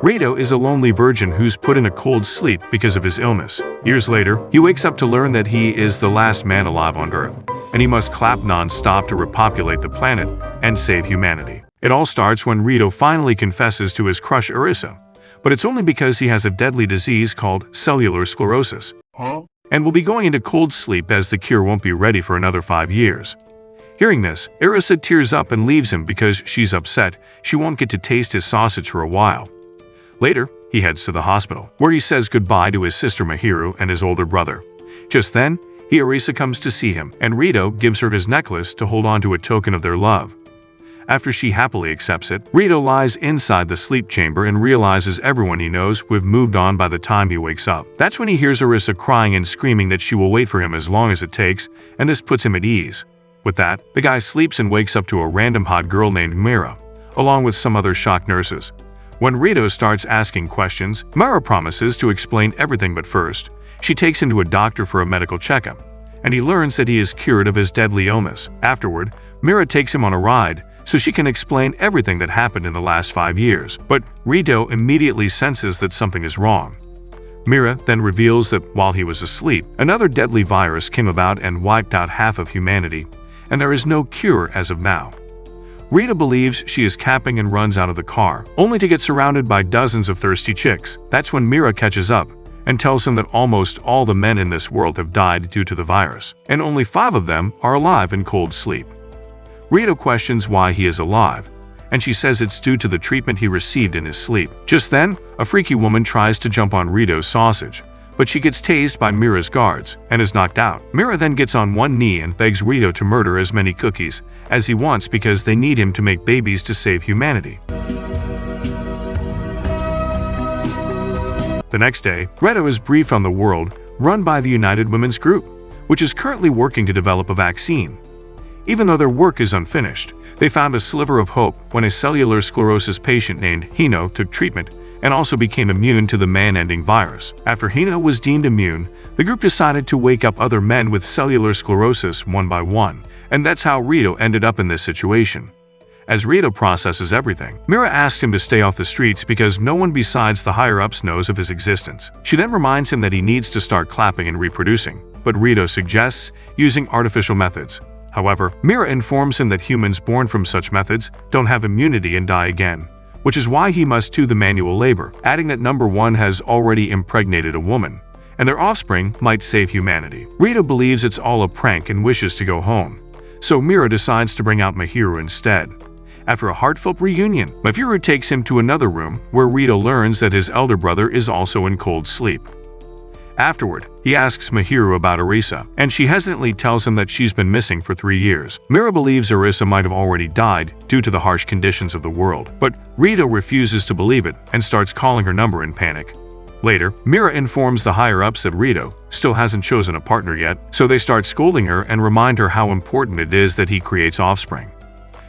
Rito is a lonely virgin who's put in a cold sleep because of his illness. Years later, he wakes up to learn that he is the last man alive on Earth, and he must clap non-stop to repopulate the planet and save humanity. It all starts when Rito finally confesses to his crush Arisa, but it's only because he has a deadly disease called cellular sclerosis, and will be going into cold sleep as the cure won't be ready for another 5 years. Hearing this, Arisa tears up and leaves him because she's upset she won't get to taste his sausage for a while. Later, he heads to the hospital, where he says goodbye to his sister Mahiru and his older brother. Just then, Arisa comes to see him, and Rito gives her his necklace to hold on to a token of their love. After she happily accepts it, Rito lies inside the sleep chamber and realizes everyone he knows will have moved on by the time he wakes up. That's when he hears Arisa crying and screaming that she will wait for him as long as it takes, and this puts him at ease. With that, the guy sleeps and wakes up to a random hot girl named Mira, along with some other shocked nurses. When Rito starts asking questions, Mira promises to explain everything, but first, she takes him to a doctor for a medical checkup, and he learns that he is cured of his deadly illness. Afterward, Mira takes him on a ride so she can explain everything that happened in the last 5 years, but Rito immediately senses that something is wrong. Mira then reveals that while he was asleep, another deadly virus came about and wiped out half of humanity, and there is no cure as of now. Rito believes she is capping and runs out of the car, only to get surrounded by dozens of thirsty chicks. That's when Mira catches up and tells him that almost all the men in this world have died due to the virus, and only 5 of them are alive in cold sleep. Rito questions why he is alive, and she says it's due to the treatment he received in his sleep. Just then, a freaky woman tries to jump on Rito's sausage, but she gets tased by Mira's guards and is knocked out. Mira then gets on one knee and begs Rito to murder as many cookies as he wants because they need him to make babies to save humanity. The next day, Rito is briefed on the world run by the United Women's Group, which is currently working to develop a vaccine. Even though their work is unfinished, they found a sliver of hope when a cellular sclerosis patient named Hino took treatment and also became immune to the man-ending virus. After Hino was deemed immune, the group decided to wake up other men with cellular sclerosis one by one, and that's how Rito ended up in this situation. As Rito processes everything, Mira asks him to stay off the streets because no one besides the higher-ups knows of his existence. She then reminds him that he needs to start clapping and reproducing, but Rito suggests using artificial methods. However, Mira informs him that humans born from such methods don't have immunity and die again, which is why he must do the manual labor, adding that number 1 has already impregnated a woman, and their offspring might save humanity. Rito believes it's all a prank and wishes to go home, so Mira decides to bring out Mahiru instead. After a heartfelt reunion, Mahiru takes him to another room where Rito learns that his elder brother is also in cold sleep. Afterward, he asks Mahiru about Arisa, and she hesitantly tells him that she's been missing for 3 years. Mira believes Arisa might have already died due to the harsh conditions of the world, but Rito refuses to believe it and starts calling her number in panic. Later, Mira informs the higher-ups that Rito still hasn't chosen a partner yet, so they start scolding her and remind her how important it is that he creates offspring.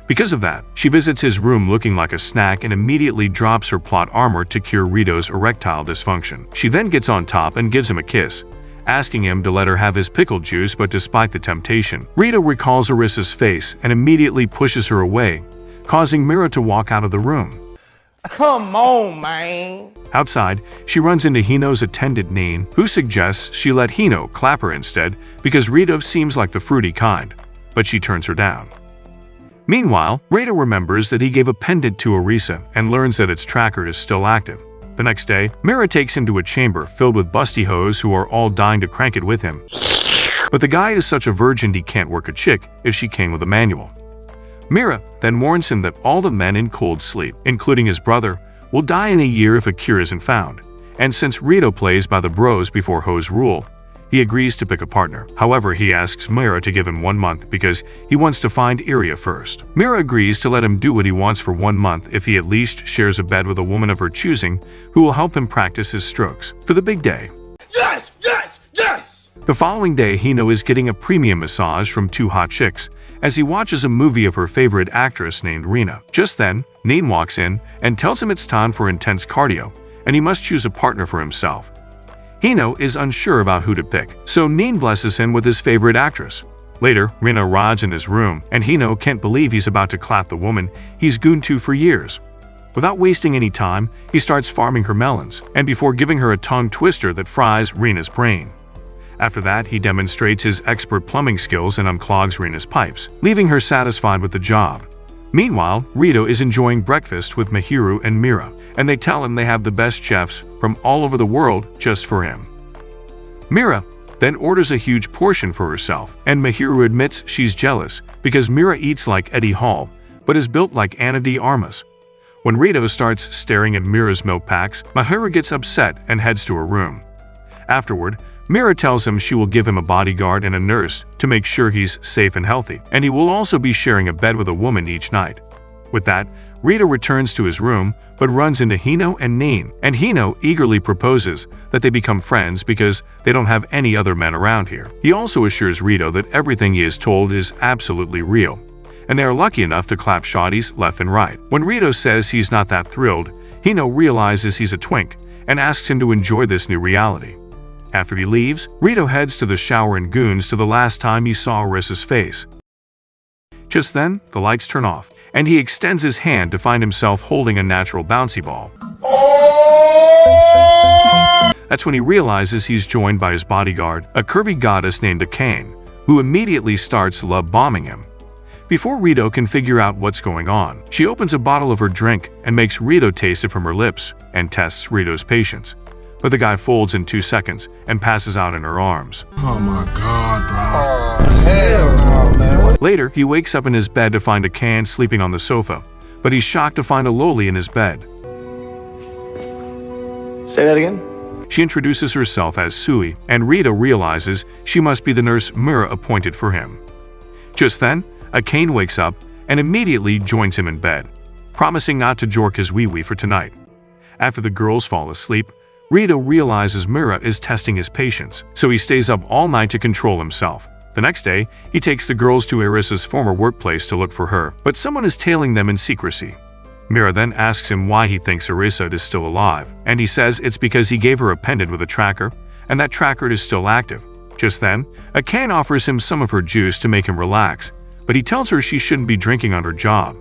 Because of that, she visits his room looking like a snack and immediately drops her plot armor to cure Rito's erectile dysfunction. She then gets on top and gives him a kiss, asking him to let her have his pickle juice, but despite the temptation, Rito recalls Arisa's face and immediately pushes her away, causing Mira to walk out of the room. Come on, man. Outside, she runs into Hino's attendant Neen, who suggests she let Hino clap her instead because Rito seems like the fruity kind, but she turns her down. Meanwhile, Rito remembers that he gave a pendant to Orisa and learns that its tracker is still active. The next day, Mira takes him to a chamber filled with busty hoes who are all dying to crank it with him. But the guy is such a virgin he can't work a chick if she came with a manual. Mira then warns him that all the men in cold sleep, including his brother, will die in a year if a cure isn't found. And since Rito plays by the bros before hoes rule, he agrees to pick a partner. However, he asks Mira to give him 1 month because he wants to find Iria first. Mira agrees to let him do what he wants for 1 month if he at least shares a bed with a woman of her choosing who will help him practice his strokes for the big day. Yes, yes, yes! The following day, Hino is getting a premium massage from 2 hot chicks as he watches a movie of her favorite actress named Rina. Just then, Neen walks in and tells him it's time for intense cardio and he must choose a partner for himself. Hino is unsure about who to pick, so Neen blesses him with his favorite actress. Later, Rina arrives in his room, and Hino can't believe he's about to clap the woman he's gooned to for years. Without wasting any time, he starts farming her melons, and before giving her a tongue twister that fries Rina's brain. After that, he demonstrates his expert plumbing skills and unclogs Rina's pipes, leaving her satisfied with the job. Meanwhile, Rito is enjoying breakfast with Mahiru and Mira, and they tell him they have the best chefs from all over the world just for him. Mira then orders a huge portion for herself, and Mahiru admits she's jealous because Mira eats like Eddie Hall, but is built like Ana de Armas. When Rito starts staring at Mira's milk packs, Mahiru gets upset and heads to her room. Afterward, Mira tells him she will give him a bodyguard and a nurse to make sure he's safe and healthy, and he will also be sharing a bed with a woman each night. With that, Rito returns to his room but runs into Hino and Nain, and Hino eagerly proposes that they become friends because they don't have any other men around here. He also assures Rito that everything he is told is absolutely real, and they are lucky enough to clap shotties left and right. When Rito says he's not that thrilled, Hino realizes he's a twink and asks him to enjoy this new reality. After he leaves, Rito heads to the shower and goons to the last time he saw Arisa's face. Just then, the lights turn off, and he extends his hand to find himself holding a natural bouncy ball. That's when he realizes he's joined by his bodyguard, a curvy goddess named Akane, who immediately starts love-bombing him. Before Rito can figure out what's going on, she opens a bottle of her drink and makes Rito taste it from her lips and tests Rito's patience. But the guy folds in 2 seconds and passes out in her arms. Oh my god, bro. Oh, hell no, man. Later, he wakes up in his bed to find Akane sleeping on the sofa, but he's shocked to find a loli in his bed. Say that again? She introduces herself as Sui, and Rito realizes she must be the nurse Mira appointed for him. Just then, Akane wakes up and immediately joins him in bed, promising not to jork his wee-wee for tonight. After the girls fall asleep, Rito realizes Mira is testing his patience, so he stays up all night to control himself. The next day, he takes the girls to Arisa's former workplace to look for her, but someone is tailing them in secrecy. Mira then asks him why he thinks Arisa is still alive, and he says it's because he gave her a pendant with a tracker, and that tracker is still active. Just then, Akane offers him some of her juice to make him relax, but he tells her she shouldn't be drinking on her job.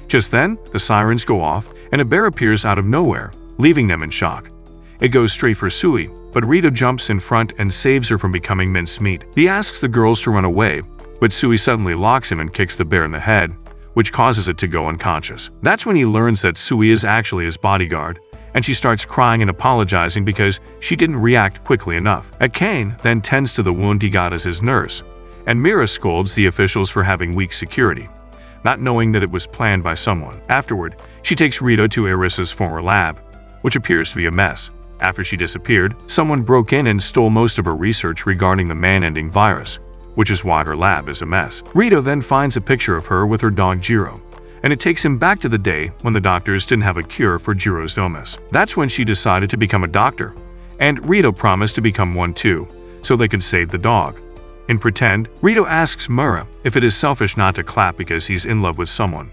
Just then, the sirens go off, and a bear appears out of nowhere, leaving them in shock. It goes straight for Sui, but Rito jumps in front and saves her from becoming mincemeat. He asks the girls to run away, but Sui suddenly locks him and kicks the bear in the head, which causes it to go unconscious. That's when he learns that Sui is actually his bodyguard, and she starts crying and apologizing because she didn't react quickly enough. Akane then tends to the wound he got as his nurse, and Mira scolds the officials for having weak security, not knowing that it was planned by someone. Afterward, she takes Rito to Arisa's former lab, which appears to be a mess. After she disappeared, someone broke in and stole most of her research regarding the man-ending virus, which is why her lab is a mess. Rito then finds a picture of her with her dog Jiro, and it takes him back to the day when the doctors didn't have a cure for Jiro's illness. That's when she decided to become a doctor, and Rito promised to become one too, so they could save the dog. In Pretend, Rito asks Mira if it is selfish not to clap because he's in love with someone,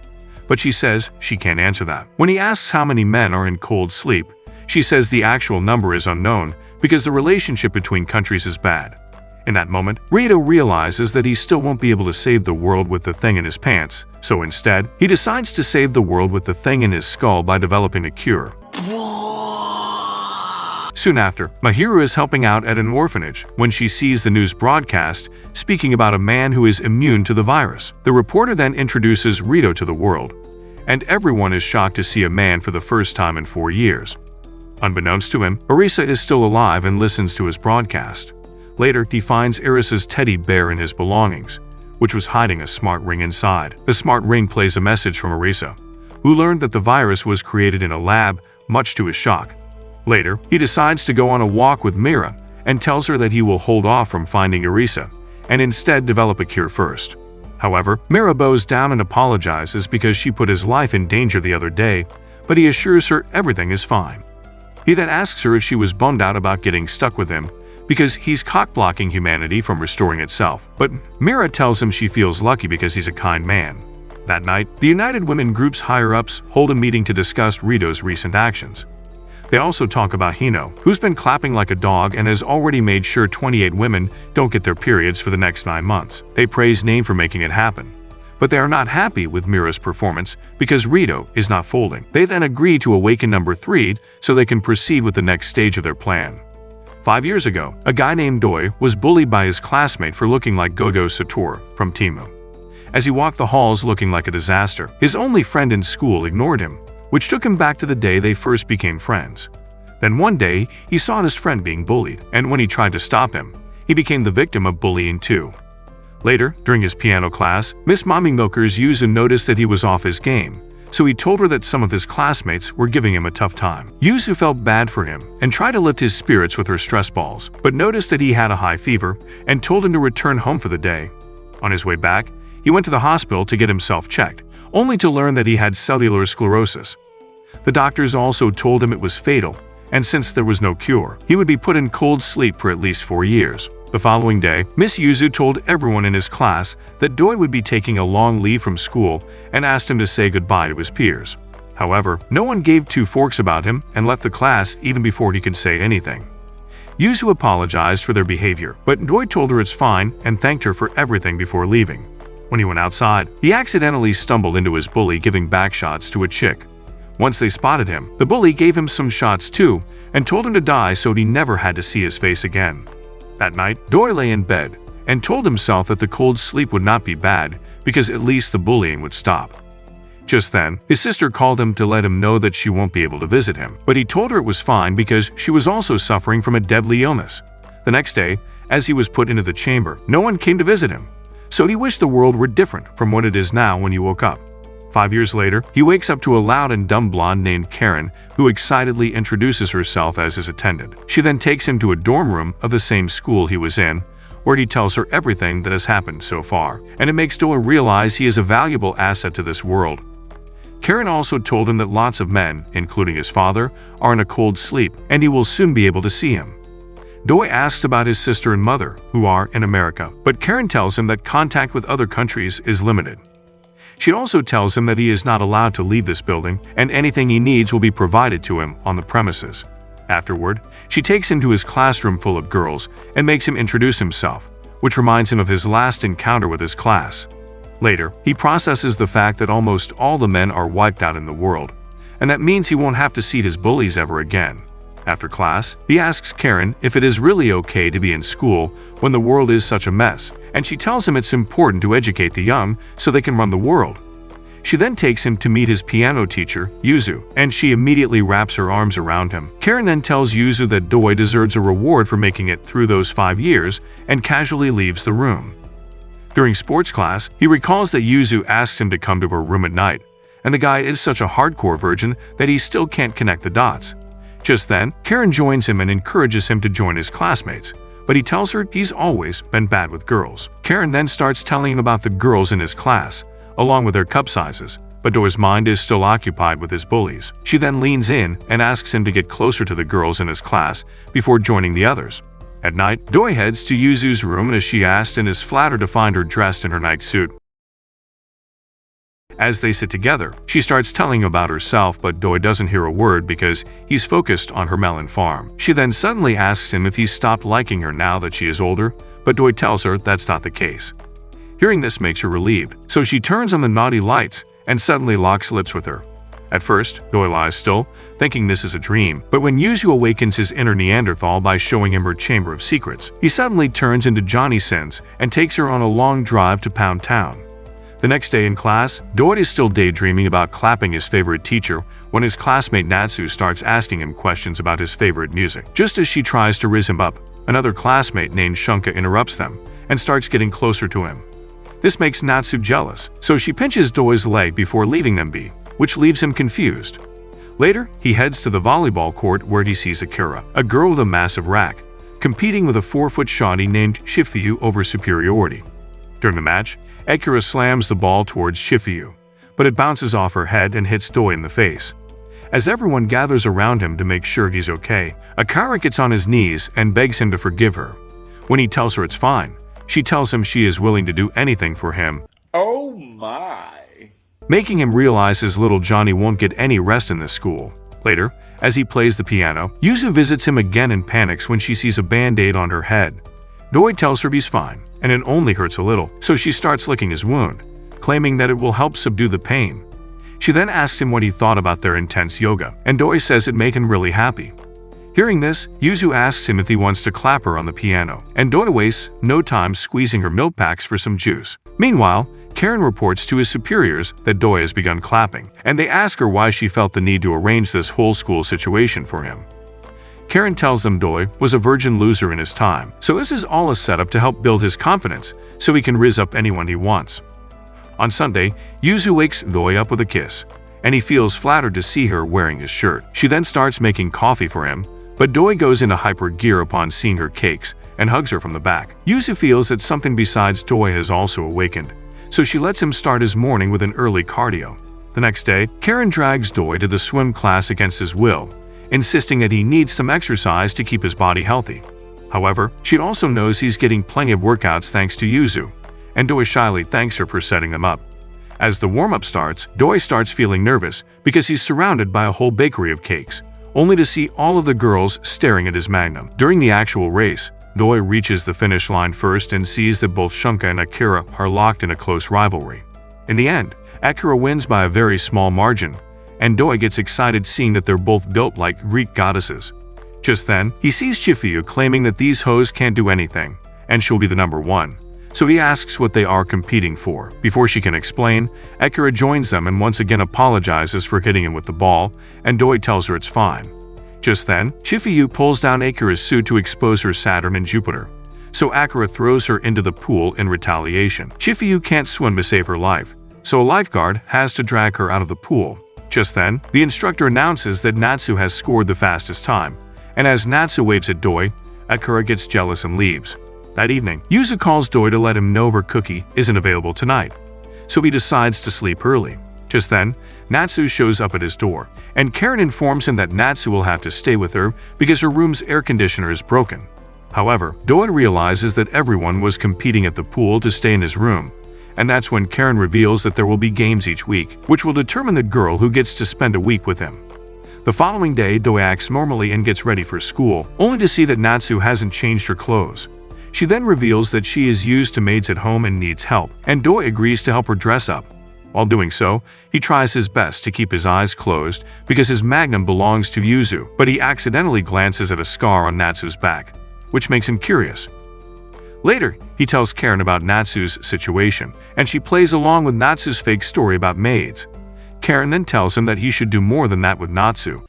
but she says she can't answer that. When he asks how many men are in cold sleep, she says the actual number is unknown because the relationship between countries is bad. In that moment, Rito realizes that he still won't be able to save the world with the thing in his pants, so instead, he decides to save the world with the thing in his skull by developing a cure. Soon after, Mahiru is helping out at an orphanage when she sees the news broadcast speaking about a man who is immune to the virus. The reporter then introduces Rito to the world, and everyone is shocked to see a man for the first time in 4 years. Unbeknownst to him, Orisa is still alive and listens to his broadcast. Later, he finds Arisa's teddy bear in his belongings, which was hiding a smart ring inside. The smart ring plays a message from Arisa, who learned that the virus was created in a lab, much to his shock. Later, he decides to go on a walk with Mira and tells her that he will hold off from finding Arisa and instead develop a cure first. However, Mira bows down and apologizes because she put his life in danger the other day, but he assures her everything is fine. He then asks her if she was bummed out about getting stuck with him because he's cock-blocking humanity from restoring itself. But Mira tells him she feels lucky because he's a kind man. That night, the United Women Group's higher-ups hold a meeting to discuss Rito's recent actions. They also talk about Hino, who's been clapping like a dog and has already made sure 28 women don't get their periods for the next 9 months. They praise Nain for making it happen, but they are not happy with Mira's performance because Rito is not folding. They then agree to awaken number 3 so they can proceed with the next stage of their plan. 5 years ago, a guy named Doi was bullied by his classmate for looking like Gogo Satoru from Timu. As he walked the halls looking like a disaster, his only friend in school ignored him, which took him back to the day they first became friends. Then one day, he saw his friend being bullied, and when he tried to stop him, he became the victim of bullying too. Later, during his piano class, Miss Mommy Milker's Yuzu noticed that he was off his game, so he told her that some of his classmates were giving him a tough time. Yuzu felt bad for him and tried to lift his spirits with her stress balls, but noticed that he had a high fever and told him to return home for the day. On his way back, he went to the hospital to get himself checked, only to learn that he had cellular sclerosis. The doctors also told him it was fatal, and since there was no cure, he would be put in cold sleep for at least 4 years. The following day, Miss Yuzu told everyone in his class that Doi would be taking a long leave from school and asked him to say goodbye to his peers. However, no one gave two forks about him and left the class even before he could say anything. Yuzu apologized for their behavior, but Doi told her it's fine and thanked her for everything before leaving. When he went outside, he accidentally stumbled into his bully giving back shots to a chick. Once they spotted him, the bully gave him some shots too and told him to die so he never had to see his face again. That night, Doi lay in bed and told himself that the cold sleep would not be bad because at least the bullying would stop. Just then, his sister called him to let him know that she won't be able to visit him, but he told her it was fine because she was also suffering from a deadly illness. The next day, as he was put into the chamber, no one came to visit him, so he wished the world were different from what it is now when he woke up. 5 years later, he wakes up to a loud and dumb blonde named Karen, who excitedly introduces herself as his attendant. She then takes him to a dorm room of the same school he was in, where he tells her everything that has happened so far, and it makes Doi realize he is a valuable asset to this world. Karen also told him that lots of men, including his father, are in a cold sleep, and he will soon be able to see him. Doi asks about his sister and mother, who are in America, but Karen tells him that contact with other countries is limited. She also tells him that he is not allowed to leave this building and anything he needs will be provided to him on the premises. Afterward, she takes him to his classroom full of girls and makes him introduce himself, which reminds him of his last encounter with his class. Later, he processes the fact that almost all the men are wiped out in the world, and that means he won't have to see his bullies ever again. After class, he asks Karen if it is really okay to be in school when the world is such a mess, and she tells him it's important to educate the young so they can run the world. She then takes him to meet his piano teacher, Yuzu, and she immediately wraps her arms around him. Karen then tells Yuzu that Doi deserves a reward for making it through those 5 years and casually leaves the room. During sports class, he recalls that Yuzu asks him to come to her room at night, and the guy is such a hardcore virgin that he still can't connect the dots. Just then, Karen joins him and encourages him to join his classmates, but he tells her he's always been bad with girls. Karen then starts telling him about the girls in his class, along with their cup sizes, but Doi's mind is still occupied with his bullies. She then leans in and asks him to get closer to the girls in his class before joining the others. At night, Doi heads to Yuzu's room as she asked and is flattered to find her dressed in her night suit. As they sit together, she starts telling him about herself, but Doi doesn't hear a word because he's focused on her melon farm. She then suddenly asks him if he's stopped liking her now that she is older, but Doi tells her that's not the case. Hearing this makes her relieved, so she turns on the naughty lights and suddenly locks lips with her. At first, Doi lies still, thinking this is a dream, but when Yuzu awakens his inner Neanderthal by showing him her chamber of secrets, he suddenly turns into Johnny Sins and takes her on a long drive to Pound Town. The next day in class, Doi is still daydreaming about clapping his favorite teacher when his classmate Natsu starts asking him questions about his favorite music. Just as she tries to riz him up, another classmate named Shunka interrupts them and starts getting closer to him. This makes Natsu jealous, so she pinches Doi's leg before leaving them be, which leaves him confused. Later, he heads to the volleyball court where he sees Akira, a girl with a massive rack, competing with a 4-foot shawty named Shifuyu over superiority. During the match, Akira slams the ball towards Shifuyu, but it bounces off her head and hits Doi in the face. As everyone gathers around him to make sure he's okay, Akira gets on his knees and begs him to forgive her. When he tells her it's fine, she tells him she is willing to do anything for him. Oh my. Making him realize his little Johnny won't get any rest in this school. Later, as he plays the piano, Yuzu visits him again and panics when she sees a band-aid on her head. Doi tells her he's fine, and it only hurts a little, so she starts licking his wound, claiming that it will help subdue the pain. She then asks him what he thought about their intense yoga, and Doi says it made him really happy. Hearing this, Yuzu asks him if he wants to clap her on the piano, and Doi wastes no time squeezing her milk packs for some juice. Meanwhile, Karen reports to his superiors that Doi has begun clapping, and they ask her why she felt the need to arrange this whole school situation for him. Karen tells them Doi was a virgin loser in his time, so this is all a setup to help build his confidence so he can rizz up anyone he wants. On Sunday, Yuzu wakes Doi up with a kiss, and he feels flattered to see her wearing his shirt. She then starts making coffee for him, but Doi goes into hyper gear upon seeing her cakes and hugs her from the back. Yuzu feels that something besides Doi has also awakened, so she lets him start his morning with an early cardio. The next day, Karen drags Doi to the swim class against his will, insisting that he needs some exercise to keep his body healthy. However, she also knows he's getting plenty of workouts thanks to Yuzu, and Doi shyly thanks her for setting them up. As the warm-up starts, Doi starts feeling nervous because he's surrounded by a whole bakery of cakes, only to see all of the girls staring at his magnum. During the actual race, Doi reaches the finish line first and sees that both Shunka and Akira are locked in a close rivalry. In the end, Akira wins by a very small margin, and Doi gets excited seeing that they're both built like Greek goddesses. Just then, he sees Chifuyu claiming that these hoes can't do anything, and she'll be the number one. So he asks what they are competing for. Before she can explain, Akira joins them and once again apologizes for hitting him with the ball, and Doi tells her it's fine. Just then, Chifuyu pulls down Akira's suit to expose her Saturn and Jupiter, so Akira throws her into the pool in retaliation. Chifuyu can't swim to save her life, so a lifeguard has to drag her out of the pool. Just then, the instructor announces that Natsu has scored the fastest time, and as Natsu waves at Doi, Akira gets jealous and leaves. That evening, Yuzu calls Doi to let him know her cookie isn't available tonight, so he decides to sleep early. Just then, Natsu shows up at his door, and Karen informs him that Natsu will have to stay with her because her room's air conditioner is broken. However, Doi realizes that everyone was competing at the pool to stay in his room, and that's when Karen reveals that there will be games each week, which will determine the girl who gets to spend a week with him. The following day, Doi acts normally and gets ready for school, only to see that Natsu hasn't changed her clothes. She then reveals that she is used to maids at home and needs help, and Doi agrees to help her dress up. While doing so, he tries his best to keep his eyes closed because his magnum belongs to Yuzu, but he accidentally glances at a scar on Natsu's back, which makes him curious. Later, he tells Karen about Natsu's situation, and she plays along with Natsu's fake story about maids. Karen then tells him that he should do more than that with Natsu,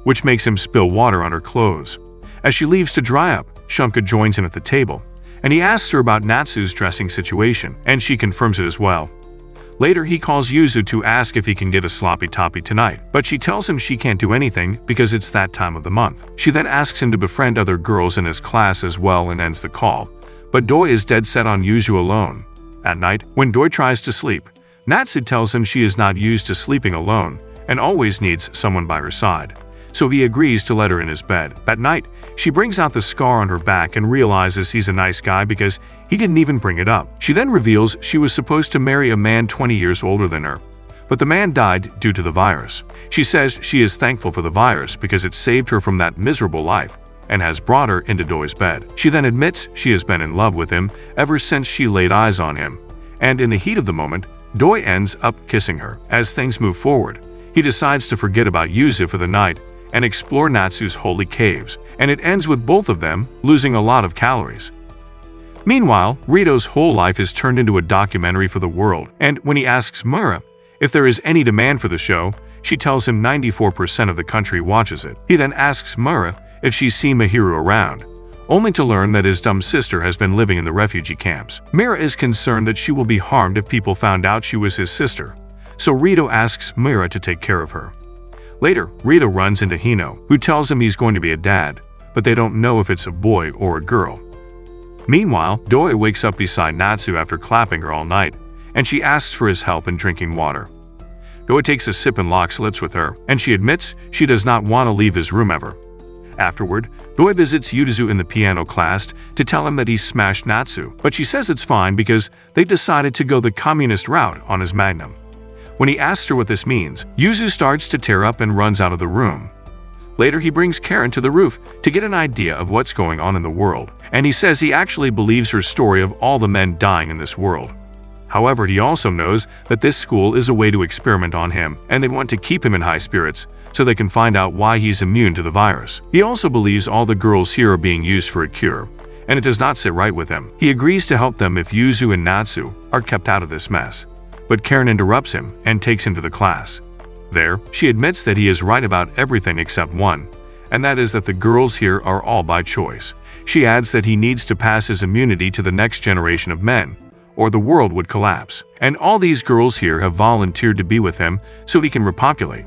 which makes him spill water on her clothes. As she leaves to dry up, Shunka joins him at the table, and he asks her about Natsu's dressing situation, and she confirms it as well. Later, he calls Yuzu to ask if he can get a sloppy toppy tonight, but she tells him she can't do anything because it's that time of the month. She then asks him to befriend other girls in his class as well and ends the call, but Doi is dead set on Yuzu alone. At night, when Doi tries to sleep, Natsu tells him she is not used to sleeping alone and always needs someone by her side, so he agrees to let her in his bed. At night, she brings out the scar on her back and realizes he's a nice guy because he didn't even bring it up. She then reveals she was supposed to marry a man 20 years older than her, but the man died due to the virus. She says she is thankful for the virus because it saved her from that miserable life and has brought her into Doi's bed. She then admits she has been in love with him ever since she laid eyes on him, and in the heat of the moment, Doi ends up kissing her. As things move forward, he decides to forget about Yuzu for the night and explore Natsu's holy caves, and it ends with both of them losing a lot of calories. Meanwhile, Rito's whole life is turned into a documentary for the world, and when he asks Mura if there is any demand for the show, she tells him 94% of the country watches it. He then asks Mura if she's seen Mahiru around, only to learn that his dumb sister has been living in the refugee camps. Mira is concerned that she will be harmed if people found out she was his sister, so Rito asks Mira to take care of her. Later, Rito runs into Hino, who tells him he's going to be a dad, but they don't know if it's a boy or a girl. Meanwhile, Doi wakes up beside Natsu after clapping her all night, and she asks for his help in drinking water. Doi takes a sip and locks lips with her, and she admits she does not want to leave his room ever. Afterward, Doi visits Yuzu in the piano class to tell him that he smashed Natsu, but she says it's fine because they decided to go the communist route on his magnum. When he asks her what this means, Yuzu starts to tear up and runs out of the room. Later, he brings Karen to the roof to get an idea of what's going on in the world, and he says he actually believes her story of all the men dying in this world. However, he also knows that this school is a way to experiment on him, and they want to keep him in high spirits so they can find out why he's immune to the virus. He also believes all the girls here are being used for a cure, and it does not sit right with him. He agrees to help them if Yuzu and Natsu are kept out of this mess. But Karen interrupts him and takes him to the class. There, she admits that he is right about everything except one, and that is that the girls here are all by choice. She adds that he needs to pass his immunity to the next generation of men, or the world would collapse. And all these girls here have volunteered to be with him so he can repopulate.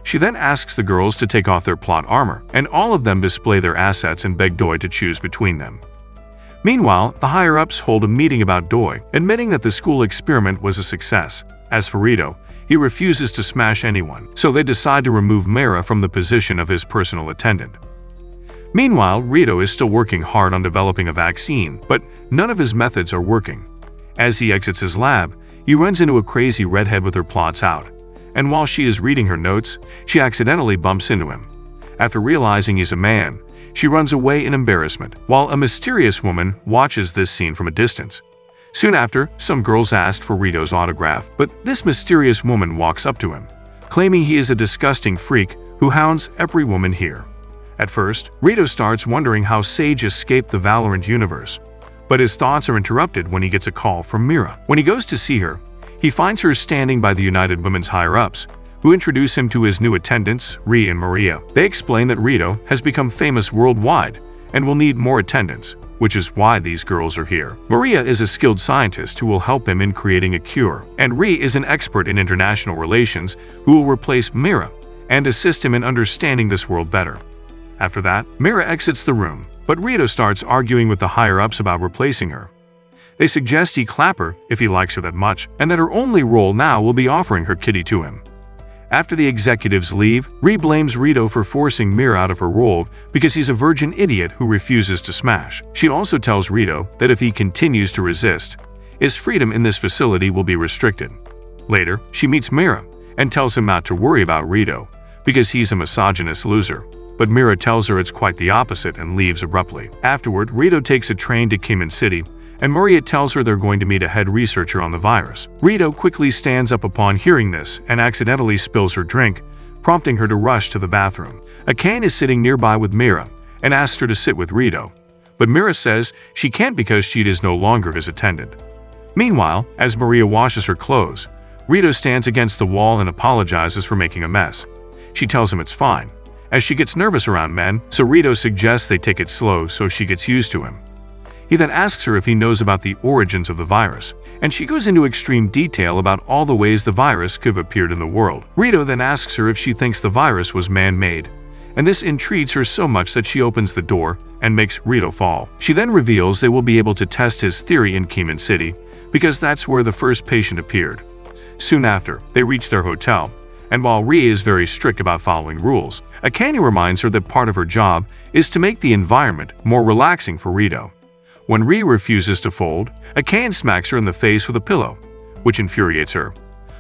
She then asks the girls to take off their plot armor, and all of them display their assets and beg Doi to choose between them. Meanwhile, the higher-ups hold a meeting about Doi, admitting that the school experiment was a success. As for Rito, he refuses to smash anyone, so they decide to remove Mira from the position of his personal attendant. Meanwhile, Rito is still working hard on developing a vaccine, but none of his methods are working. As he exits his lab, he runs into a crazy redhead with her plots out, and while she is reading her notes, she accidentally bumps into him. After realizing he's a man, she runs away in embarrassment, while a mysterious woman watches this scene from a distance. Soon after, some girls ask for Rito's autograph, but this mysterious woman walks up to him, claiming he is a disgusting freak who hounds every woman here. At first, Rito starts wondering how Sage escaped the Valorant universe, but his thoughts are interrupted when he gets a call from Mira. When he goes to see her, he finds her standing by the United Women's higher-ups, who introduce him to his new attendants, Ri and Maria. They explain that Rito has become famous worldwide and will need more attendants, which is why these girls are here. Maria is a skilled scientist who will help him in creating a cure, and Ri is an expert in international relations who will replace Mira and assist him in understanding this world better. After that, Mira exits the room, but Rito starts arguing with the higher-ups about replacing her. They suggest he clap her if he likes her that much, and that her only role now will be offering her kitty to him. After the executives leave, Ri blames Rito for forcing Mira out of her role because he's a virgin idiot who refuses to smash. She also tells Rito that if he continues to resist, his freedom in this facility will be restricted. Later, she meets Mira and tells him not to worry about Rito because he's a misogynist loser. But Mira tells her it's quite the opposite and leaves abruptly. Afterward, Rito takes a train to Keeman City, and Maria tells her they're going to meet a head researcher on the virus. Rito quickly stands up upon hearing this and accidentally spills her drink, prompting her to rush to the bathroom. Akane is sitting nearby with Mira and asks her to sit with Rito, but Mira says she can't because she is no longer his attendant. Meanwhile, as Maria washes her clothes, Rito stands against the wall and apologizes for making a mess. She tells him it's fine, as she gets nervous around men, so Rito suggests they take it slow so she gets used to him. He then asks her if he knows about the origins of the virus, and she goes into extreme detail about all the ways the virus could have appeared in the world. Rito then asks her if she thinks the virus was man-made, and this intrigues her so much that she opens the door and makes Rito fall. She then reveals they will be able to test his theory in Keeman City, because that's where the first patient appeared. Soon after, they reach their hotel, and while Ri is very strict about following rules, Akane reminds her that part of her job is to make the environment more relaxing for Rito. When Ri refuses to fold, Akane smacks her in the face with a pillow, which infuriates her.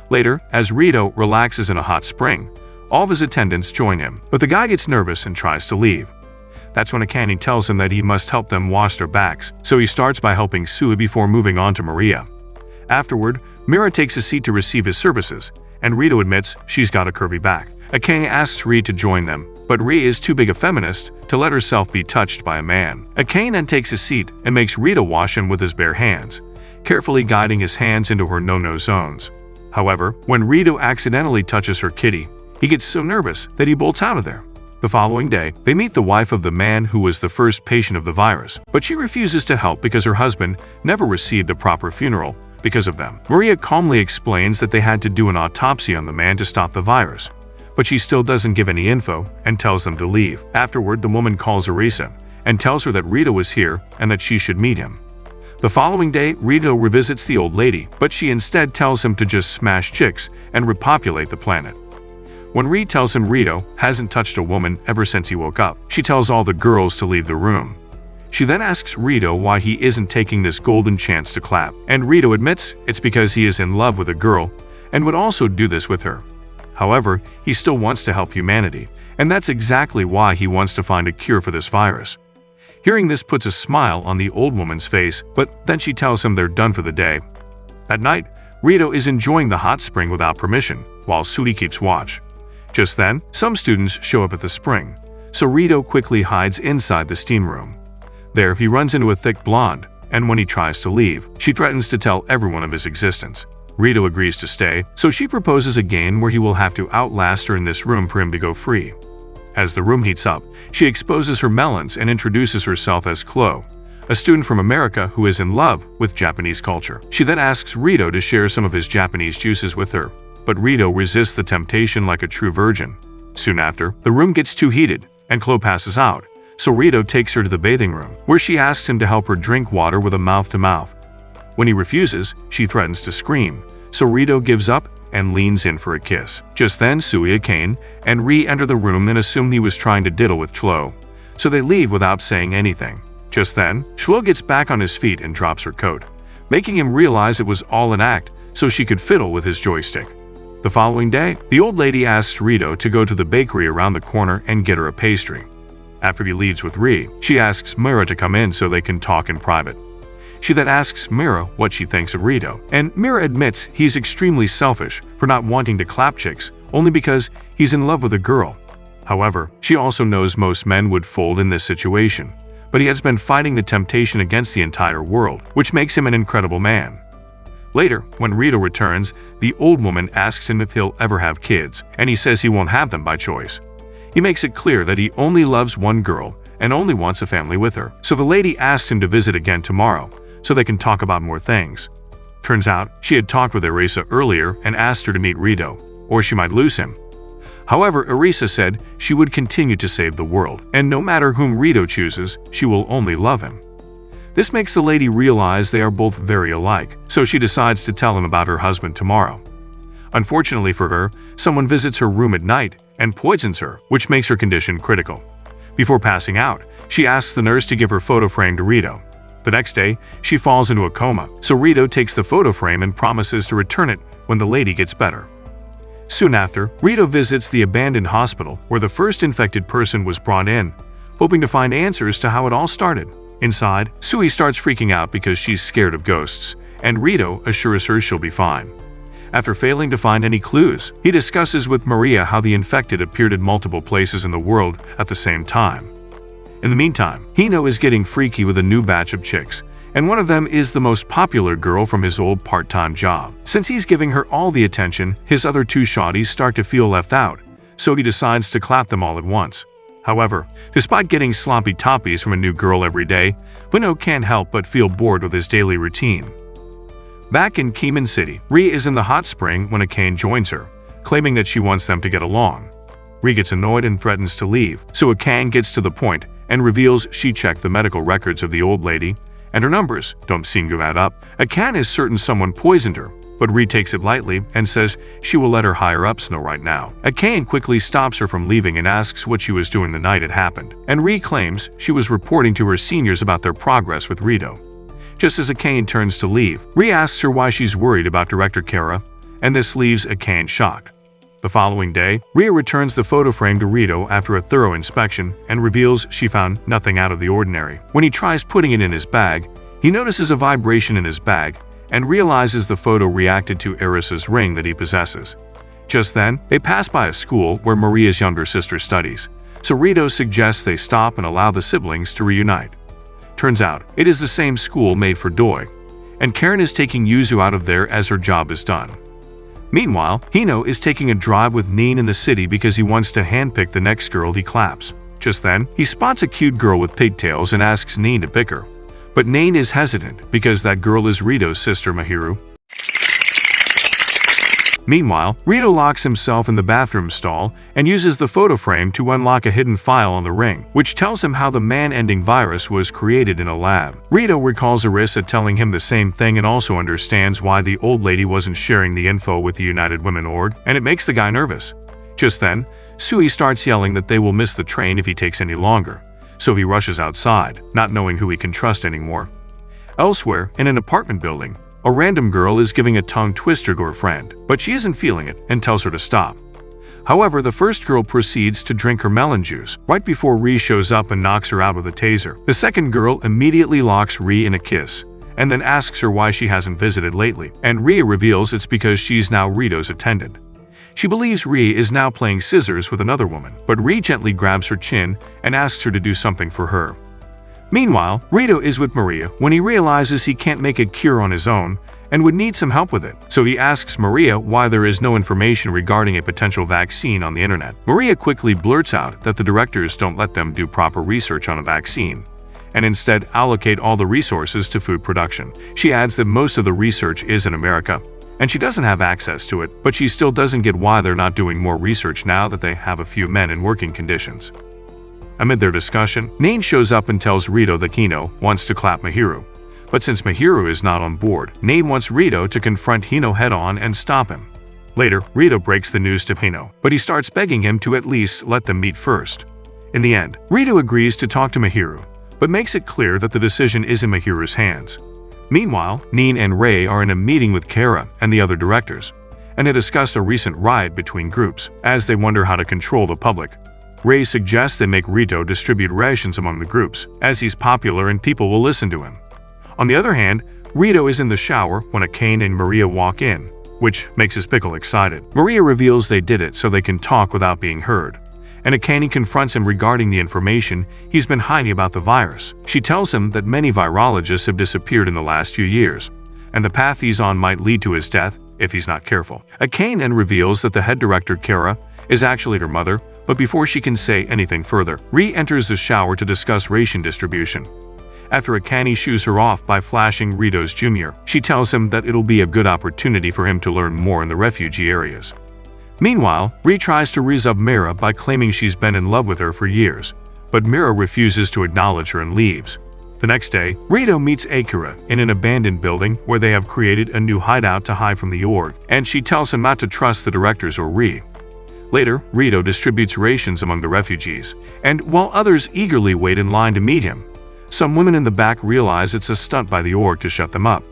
Later, as Rito relaxes in a hot spring, all of his attendants join him, but the guy gets nervous and tries to leave. That's when Akane tells him that he must help them wash their backs, so he starts by helping Sue before moving on to Maria. Afterward, Mira takes a seat to receive his services, and Rito admits she's got a curvy back. Akane asks Ri to join them, but Ri is too big a feminist to let herself be touched by a man. Akane then takes a seat and makes Rito wash him with his bare hands, carefully guiding his hands into her no-no zones. However, when Rito accidentally touches her kitty, he gets so nervous that he bolts out of there. The following day, they meet the wife of the man who was the first patient of the virus, but she refuses to help because her husband never received a proper funeral because of them. Maria calmly explains that they had to do an autopsy on the man to stop the virus, but she still doesn't give any info and tells them to leave. Afterward, the woman calls Arisa and tells her that Rito was here and that she should meet him. The following day, Rito revisits the old lady, but she instead tells him to just smash chicks and repopulate the planet. When Ri tells him Rito hasn't touched a woman ever since he woke up, she tells all the girls to leave the room. She then asks Rito why he isn't taking this golden chance to clap, and Rito admits it's because he is in love with a girl and would also do this with her. However, he still wants to help humanity, and that's exactly why he wants to find a cure for this virus. Hearing this puts a smile on the old woman's face, but then she tells him they're done for the day. At night, Rito is enjoying the hot spring without permission, while Sui keeps watch. Just then, some students show up at the spring, so Rito quickly hides inside the steam room. There, he runs into a thick blonde, and when he tries to leave, she threatens to tell everyone of his existence. Rito agrees to stay, so she proposes a game where he will have to outlast her in this room for him to go free. As the room heats up, she exposes her melons and introduces herself as Chloe, a student from America who is in love with Japanese culture. She then asks Rito to share some of his Japanese juices with her, but Rito resists the temptation like a true virgin. Soon after, the room gets too heated, and Chloe passes out, so Rito takes her to the bathing room, where she asks him to help her drink water with a mouth-to-mouth. When he refuses, she threatens to scream, so Rito gives up and leans in for a kiss. Just then, Sui, Kane, and Ri enter the room and assume he was trying to diddle with Chloe, so they leave without saying anything. Just then, Chloe gets back on his feet and drops her coat, making him realize it was all an act so she could fiddle with his joystick. The following day, the old lady asks Rito to go to the bakery around the corner and get her a pastry. After he leaves with Ri, she asks Mira to come in so they can talk in private. She then asks Mira what she thinks of Rito, and Mira admits he's extremely selfish for not wanting to clap chicks only because he's in love with a girl. However, she also knows most men would fold in this situation, but he has been fighting the temptation against the entire world, which makes him an incredible man. Later, when Rito returns, the old woman asks him if he'll ever have kids, and he says he won't have them by choice. He makes it clear that he only loves one girl and only wants a family with her. So the lady asks him to visit again tomorrow, so they can talk about more things. Turns out, she had talked with Arisa earlier and asked her to meet Rito, or she might lose him. However, Arisa said she would continue to save the world, and no matter whom Rito chooses, she will only love him. This makes the lady realize they are both very alike, so she decides to tell him about her husband tomorrow. Unfortunately for her, someone visits her room at night and poisons her, which makes her condition critical. Before passing out, she asks the nurse to give her photo frame to Rito. The next day, she falls into a coma, so Rito takes the photo frame and promises to return it when the lady gets better. Soon after, Rito visits the abandoned hospital where the first infected person was brought in, hoping to find answers to how it all started. Inside, Sui starts freaking out because she's scared of ghosts, and Rito assures her she'll be fine. After failing to find any clues, he discusses with Maria how the infected appeared in multiple places in the world at the same time. In the meantime, Hino is getting freaky with a new batch of chicks, and one of them is the most popular girl from his old part-time job. Since he's giving her all the attention, his other two shawties start to feel left out, so he decides to clap them all at once. However, despite getting sloppy toppies from a new girl every day, Hino can't help but feel bored with his daily routine. Back in Keeman City, Ri is in the hot spring when Akane joins her, claiming that she wants them to get along. Ri gets annoyed and threatens to leave, so Akane gets to the point and reveals she checked the medical records of the old lady, and her numbers don't seem to add up. Akane is certain someone poisoned her, but Ri takes it lightly and says she will let her higher-ups know right now. Akane quickly stops her from leaving and asks what she was doing the night it happened, and Ri claims she was reporting to her seniors about their progress with Rito. Just as Akane turns to leave, Ri asks her why she's worried about Director Kara, and this leaves Akane shocked. The following day, Ria returns the photo frame to Rito after a thorough inspection and reveals she found nothing out of the ordinary. When he tries putting it in his bag, he notices a vibration in his bag and realizes the photo reacted to Arisa's ring that he possesses. Just then, they pass by a school where Maria's younger sister studies, so Rito suggests they stop and allow the siblings to reunite. Turns out, it is the same school made for Doi, and Karen is taking Yuzu out of there as her job is done. Meanwhile, Hino is taking a drive with Neen in the city because he wants to handpick the next girl he claps. Just then, he spots a cute girl with pigtails and asks Neen to pick her. But Neen is hesitant because that girl is Rito's sister Mahiru. Meanwhile, Rito locks himself in the bathroom stall and uses the photo frame to unlock a hidden file on the ring, which tells him how the man-ending virus was created in a lab. Rito recalls Arisa telling him the same thing and also understands why the old lady wasn't sharing the info with the United Women Org, and it makes the guy nervous. Just then, Sui starts yelling that they will miss the train if he takes any longer, so he rushes outside, not knowing who he can trust anymore. Elsewhere, in an apartment building, a random girl is giving a tongue twister to her friend, but she isn't feeling it and tells her to stop. However, the first girl proceeds to drink her melon juice right before Ri shows up and knocks her out with a taser. The second girl immediately locks Ri in a kiss, and then asks her why she hasn't visited lately, and Ria reveals it's because she's now Rito's attendant. She believes Ri is now playing scissors with another woman, but Ri gently grabs her chin and asks her to do something for her. Meanwhile, Rito is with Maria when he realizes he can't make a cure on his own and would need some help with it, so he asks Maria why there is no information regarding a potential vaccine on the internet. Maria quickly blurts out that the directors don't let them do proper research on a vaccine, and instead allocate all the resources to food production. She adds that most of the research is in America, and she doesn't have access to it, but she still doesn't get why they're not doing more research now that they have a few men in working conditions. Amid their discussion, Nain shows up and tells Rito that Hino wants to clap Mahiru. But since Mahiru is not on board, Nain wants Rito to confront Hino head-on and stop him. Later, Rito breaks the news to Hino, but he starts begging him to at least let them meet first. In the end, Rito agrees to talk to Mahiru, but makes it clear that the decision is in Mahiru's hands. Meanwhile, Nain and Ray are in a meeting with Kara and the other directors, and they discuss a recent riot between groups, as they wonder how to control the public. Ray suggests they make Rito distribute rations among the groups, as he's popular and people will listen to him. On the other hand, Rito is in the shower when Akane and Maria walk in, which makes his pickle excited. Maria reveals they did it so they can talk without being heard, and Akane confronts him regarding the information he's been hiding about the virus. She tells him that many virologists have disappeared in the last few years, and the path he's on might lead to his death if he's not careful. Akane then reveals that the head director, Kara, is actually her mother, but before she can say anything further, Ri enters the shower to discuss ration distribution. After Akane shoos her off by flashing Rito's Jr., she tells him that it'll be a good opportunity for him to learn more in the refugee areas. Meanwhile, Ri tries to raise up Mira by claiming she's been in love with her for years, but Mira refuses to acknowledge her and leaves. The next day, Rito meets Akira in an abandoned building where they have created a new hideout to hide from the org, and she tells him not to trust the directors or Ri. Later, Rito distributes rations among the refugees, and while others eagerly wait in line to meet him, some women in the back realize it's a stunt by the org to shut them up.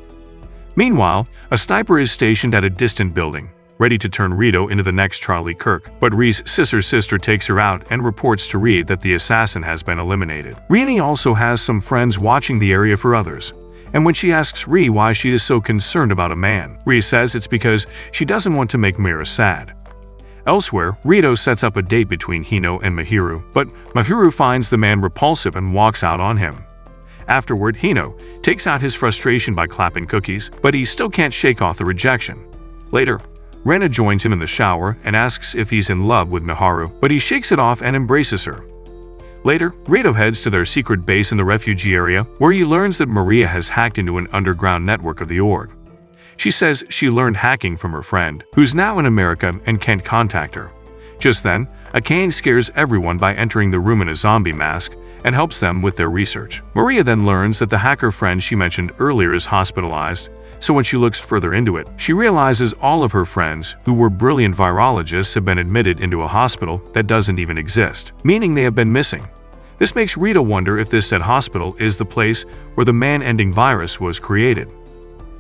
Meanwhile, a sniper is stationed at a distant building, ready to turn Rito into the next Charlie Kirk, but Ri's sister takes her out and reports to Ri that the assassin has been eliminated. Rini also has some friends watching the area for others, and when she asks Ri why she is so concerned about a man, Ri says it's because she doesn't want to make Mira sad. Elsewhere, Rito sets up a date between Hino and Mahiru, but Mahiru finds the man repulsive and walks out on him. Afterward, Hino takes out his frustration by clapping cookies, but he still can't shake off the rejection. Later, Rena joins him in the shower and asks if he's in love with Miharu, but he shakes it off and embraces her. Later, Rito heads to their secret base in the refugee area, where he learns that Maria has hacked into an underground network of the org. She says she learned hacking from her friend, who's now in America and can't contact her. Just then, Akane scares everyone by entering the room in a zombie mask and helps them with their research. Maria then learns that the hacker friend she mentioned earlier is hospitalized, so when she looks further into it, she realizes all of her friends, who were brilliant virologists, have been admitted into a hospital that doesn't even exist, meaning they have been missing. This makes Rito wonder if this said hospital is the place where the man-ending virus was created.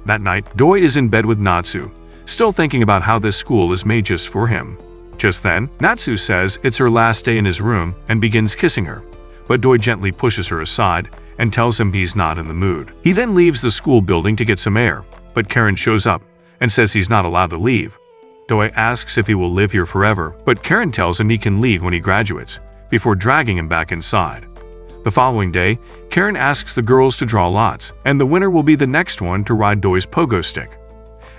That night, Doi is in bed with Natsu, still thinking about how this school is made just for him. Just then, Natsu says it's her last day in his room and begins kissing her, but Doi gently pushes her aside and tells him he's not in the mood. He then leaves the school building to get some air, but Karen shows up and says he's not allowed to leave. Doi asks if he will live here forever, but Karen tells him he can leave when he graduates, before dragging him back inside. The following day, Karen asks the girls to draw lots, and the winner will be the next one to ride Doi's pogo stick.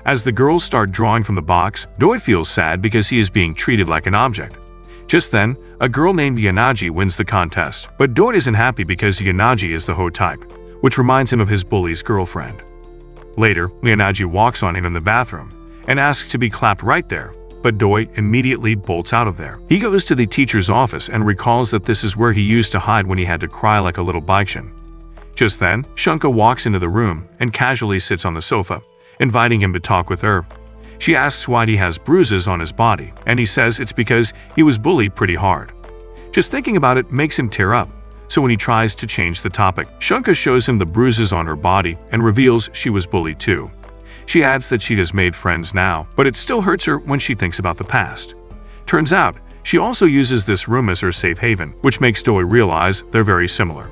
As the girls start drawing from the box, Doi feels sad because he is being treated like an object. Just then, a girl named Yanaji wins the contest, but Doi isn't happy because Yanaji is the Ho type, which reminds him of his bully's girlfriend. Later, Yanaji walks on him in the bathroom and asks to be clapped right there, but Doi immediately bolts out of there. He goes to the teacher's office and recalls that this is where he used to hide when he had to cry like a little baichen. Just then, Shunka walks into the room and casually sits on the sofa, inviting him to talk with her. She asks why he has bruises on his body, and he says it's because he was bullied pretty hard. Just thinking about it makes him tear up, so when he tries to change the topic, Shunka shows him the bruises on her body and reveals she was bullied too. She adds that she has made friends now, but it still hurts her when she thinks about the past. Turns out, she also uses this room as her safe haven, which makes Doi realize they're very similar.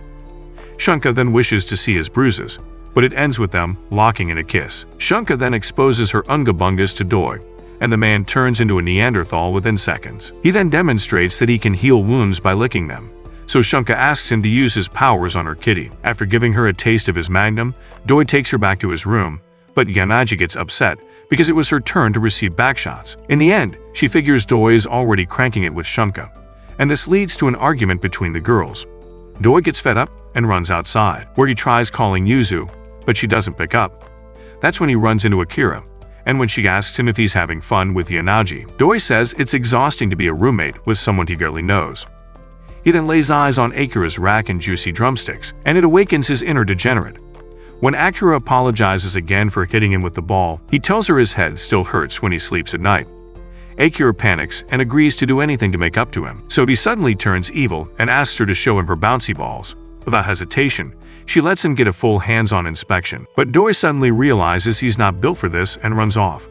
Shunka then wishes to see his bruises, but it ends with them locking in a kiss. Shunka then exposes her ungabungas to Doi, and the man turns into a Neanderthal within seconds. He then demonstrates that he can heal wounds by licking them, so Shunka asks him to use his powers on her kitty. After giving her a taste of his magnum, Doi takes her back to his room, but Yanaji gets upset because it was her turn to receive backshots. In the end, she figures Doi is already cranking it with Shunka, and this leads to an argument between the girls. Doi gets fed up and runs outside, where he tries calling Yuzu, but she doesn't pick up. That's when he runs into Akira, and when she asks him if he's having fun with Yanaji, Doi says it's exhausting to be a roommate with someone he barely knows. He then lays eyes on Akira's rack and juicy drumsticks, and it awakens his inner degenerate. When Akira apologizes again for hitting him with the ball, he tells her his head still hurts when he sleeps at night. Akira panics and agrees to do anything to make up to him, so he suddenly turns evil and asks her to show him her bouncy balls. Without hesitation, she lets him get a full hands-on inspection, but Doi suddenly realizes he's not built for this and runs off.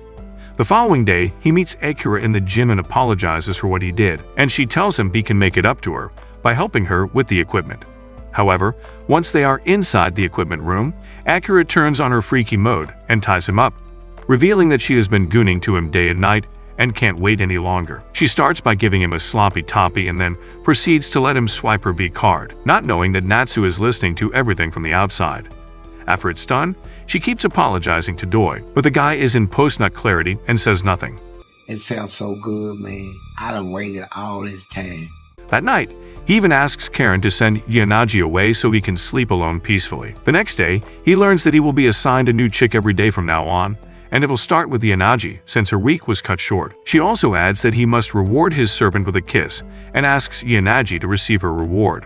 The following day, he meets Akira in the gym and apologizes for what he did, and she tells him he can make it up to her by helping her with the equipment. However, once they are inside the equipment room, Akira turns on her freaky mode and ties him up, revealing that she has been gooning to him day and night and can't wait any longer. She starts by giving him a sloppy toppy and then proceeds to let him swipe her V card, not knowing that Natsu is listening to everything from the outside. After it's done, she keeps apologizing to Doi, but the guy is in post-nut clarity and says nothing. It felt so good, man. I done waited all this time. That night, he even asks Karen to send Yanaji away so he can sleep alone peacefully. The next day, he learns that he will be assigned a new chick every day from now on, and it will start with Yanaji since her week was cut short. She also adds that he must reward his servant with a kiss and asks Yanaji to receive her reward.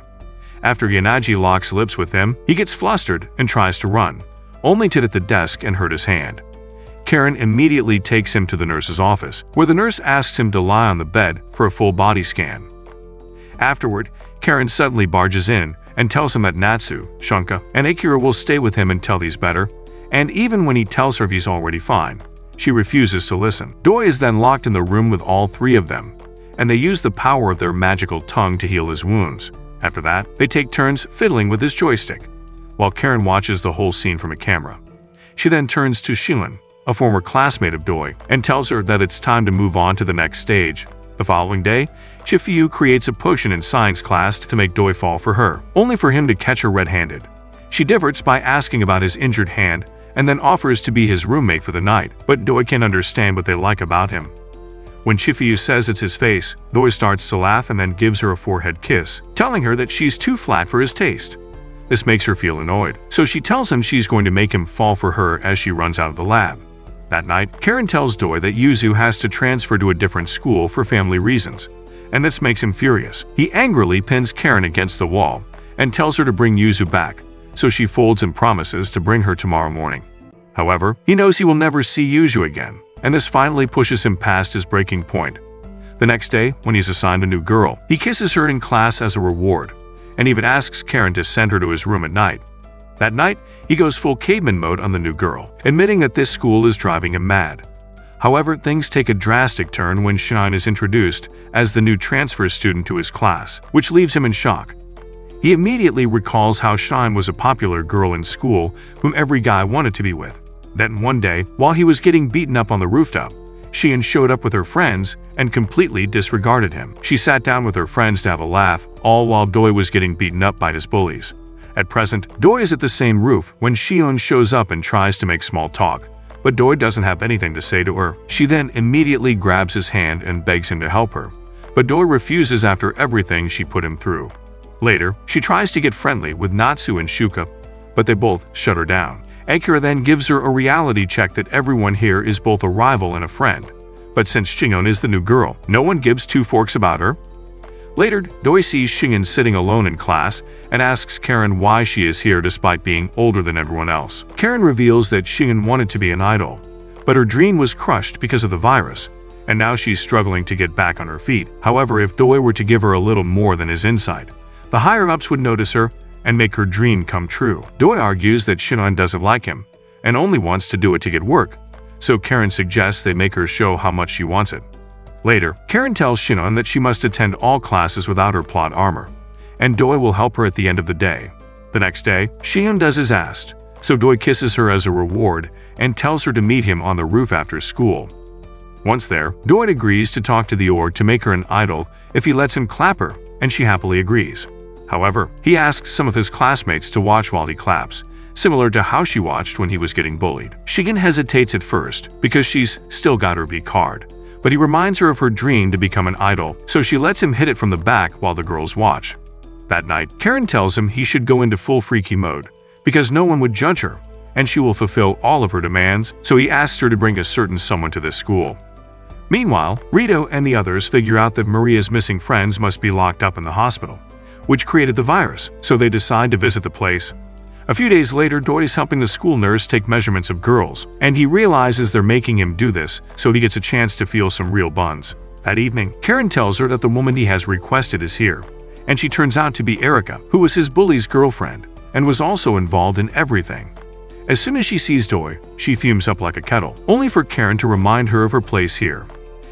After Yanaji locks lips with him, he gets flustered and tries to run, only to hit the desk and hurt his hand. Karen immediately takes him to the nurse's office, where the nurse asks him to lie on the bed for a full body scan. Afterward, Karen suddenly barges in and tells him that Natsu, Shunka, and Akira will stay with him until he's better, and even when he tells her he's already fine, she refuses to listen. Doi is then locked in the room with all three of them, and they use the power of their magical tongue to heal his wounds. After that, they take turns fiddling with his joystick, while Karen watches the whole scene from a camera. She then turns to Shion, a former classmate of Doi, and tells her that it's time to move on to the next stage. The following day, Chifuyu creates a potion in science class to make Doi fall for her, only for him to catch her red-handed. She diverts by asking about his injured hand and then offers to be his roommate for the night, but Doi can't understand what they like about him. When Chifuyu says it's his face, Doi starts to laugh and then gives her a forehead kiss, telling her that she's too flat for his taste. This makes her feel annoyed, so she tells him she's going to make him fall for her as she runs out of the lab. That night, Karen tells Doi that Yuzu has to transfer to a different school for family reasons, and this makes him furious. He angrily pins Karen against the wall and tells her to bring Yuzu back, so she folds and promises to bring her tomorrow morning. However, he knows he will never see Yuzu again, and this finally pushes him past his breaking point. The next day, when he's assigned a new girl, he kisses her in class as a reward, and even asks Karen to send her to his room at night. That night, he goes full caveman mode on the new girl, admitting that this school is driving him mad. However, things take a drastic turn when Shion is introduced as the new transfer student to his class, which leaves him in shock. He immediately recalls how Shion was a popular girl in school whom every guy wanted to be with. Then one day, while he was getting beaten up on the rooftop, Shion showed up with her friends and completely disregarded him. She sat down with her friends to have a laugh, all while Doi was getting beaten up by his bullies. At present, Doi is at the same roof when Shion shows up and tries to make small talk, but Doi doesn't have anything to say to her. She then immediately grabs his hand and begs him to help her, but Doi refuses after everything she put him through. Later, she tries to get friendly with Natsu and Shuka, but they both shut her down. Akira then gives her a reality check that everyone here is both a rival and a friend, but since Shion is the new girl, no one gives two forks about her. Later, Doi sees Shion sitting alone in class and asks Karen why she is here despite being older than everyone else. Karen reveals that Shion wanted to be an idol, but her dream was crushed because of the virus, and now she's struggling to get back on her feet. However, if Doi were to give her a little more than his insight, the higher-ups would notice her and make her dream come true. Doi argues that Shion doesn't like him and only wants to do it to get work, so Karen suggests they make her show how much she wants it. Later, Karen tells Shion that she must attend all classes without her plot armor, and Doi will help her at the end of the day. The next day, Shion does as asked, so Doi kisses her as a reward and tells her to meet him on the roof after school. Once there, Doi agrees to talk to the org to make her an idol if he lets him clap her, and she happily agrees. However, he asks some of his classmates to watch while he claps, similar to how she watched when he was getting bullied. Shion hesitates at first because she's still got her V card, but he reminds her of her dream to become an idol, so she lets him hit it from the back while the girls watch. That night, Karen tells him he should go into full freaky mode because no one would judge her, and she will fulfill all of her demands, so he asks her to bring a certain someone to this school. Meanwhile, Rito and the others figure out that Maria's missing friends must be locked up in the hospital, which created the virus, so they decide to visit the place. A few days later, Doi is helping the school nurse take measurements of girls, and he realizes they're making him do this so he gets a chance to feel some real buns. That evening, Karen tells her that the woman he has requested is here, and she turns out to be Erika, who was his bully's girlfriend, and was also involved in everything. As soon as she sees Doi, she fumes up like a kettle, only for Karen to remind her of her place here.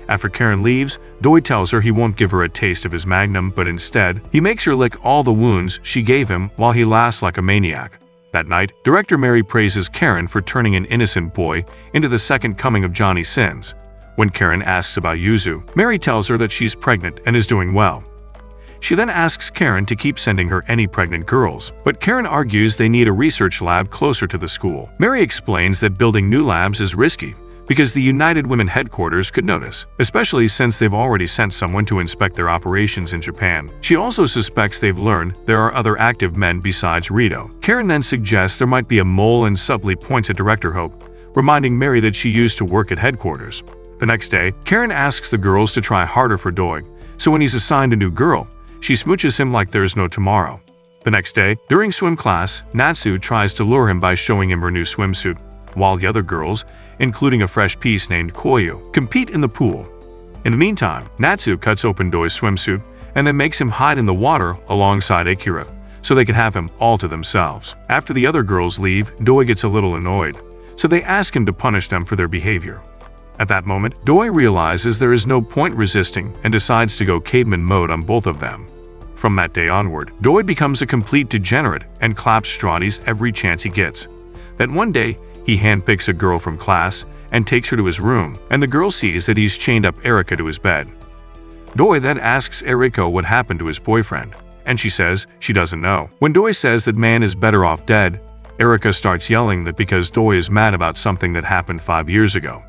After Karen leaves, Doi tells her he won't give her a taste of his magnum, but instead, he makes her lick all the wounds she gave him while he laughs like a maniac. That night, Director Mary praises Karen for turning an innocent boy into the second coming of Johnny Sins. When Karen asks about Yuzu, Mary tells her that she's pregnant and is doing well. She then asks Karen to keep sending her any pregnant girls, but Karen argues they need a research lab closer to the school. Mary explains that building new labs is risky because the United Women headquarters could notice, especially since they've already sent someone to inspect their operations in Japan. She also suspects they've learned there are other active men besides Rito. Karen then suggests there might be a mole and subtly points at Director Hope, reminding Mary that she used to work at headquarters. The next day, Karen asks the girls to try harder for Doi, so when he's assigned a new girl, she smooches him like there's no tomorrow. The next day, during swim class, Natsu tries to lure him by showing him her new swimsuit, while the other girls, including a fresh piece named Koyu, compete in the pool. In the meantime, Natsu cuts open Doi's swimsuit and then makes him hide in the water alongside Akira, so they can have him all to themselves. After the other girls leave, Doi gets a little annoyed, so they ask him to punish them for their behavior. At that moment, Doi realizes there is no point resisting and decides to go caveman mode on both of them. From that day onward, Doi becomes a complete degenerate and claps Strati's every chance he gets. Then one day, he handpicks a girl from class and takes her to his room, and the girl sees that he's chained up Erika to his bed. Doi then asks Erika what happened to his boyfriend, and she says she doesn't know. When Doi says that man is better off dead, Erika starts yelling that because Doi is mad about something that happened 5 years ago.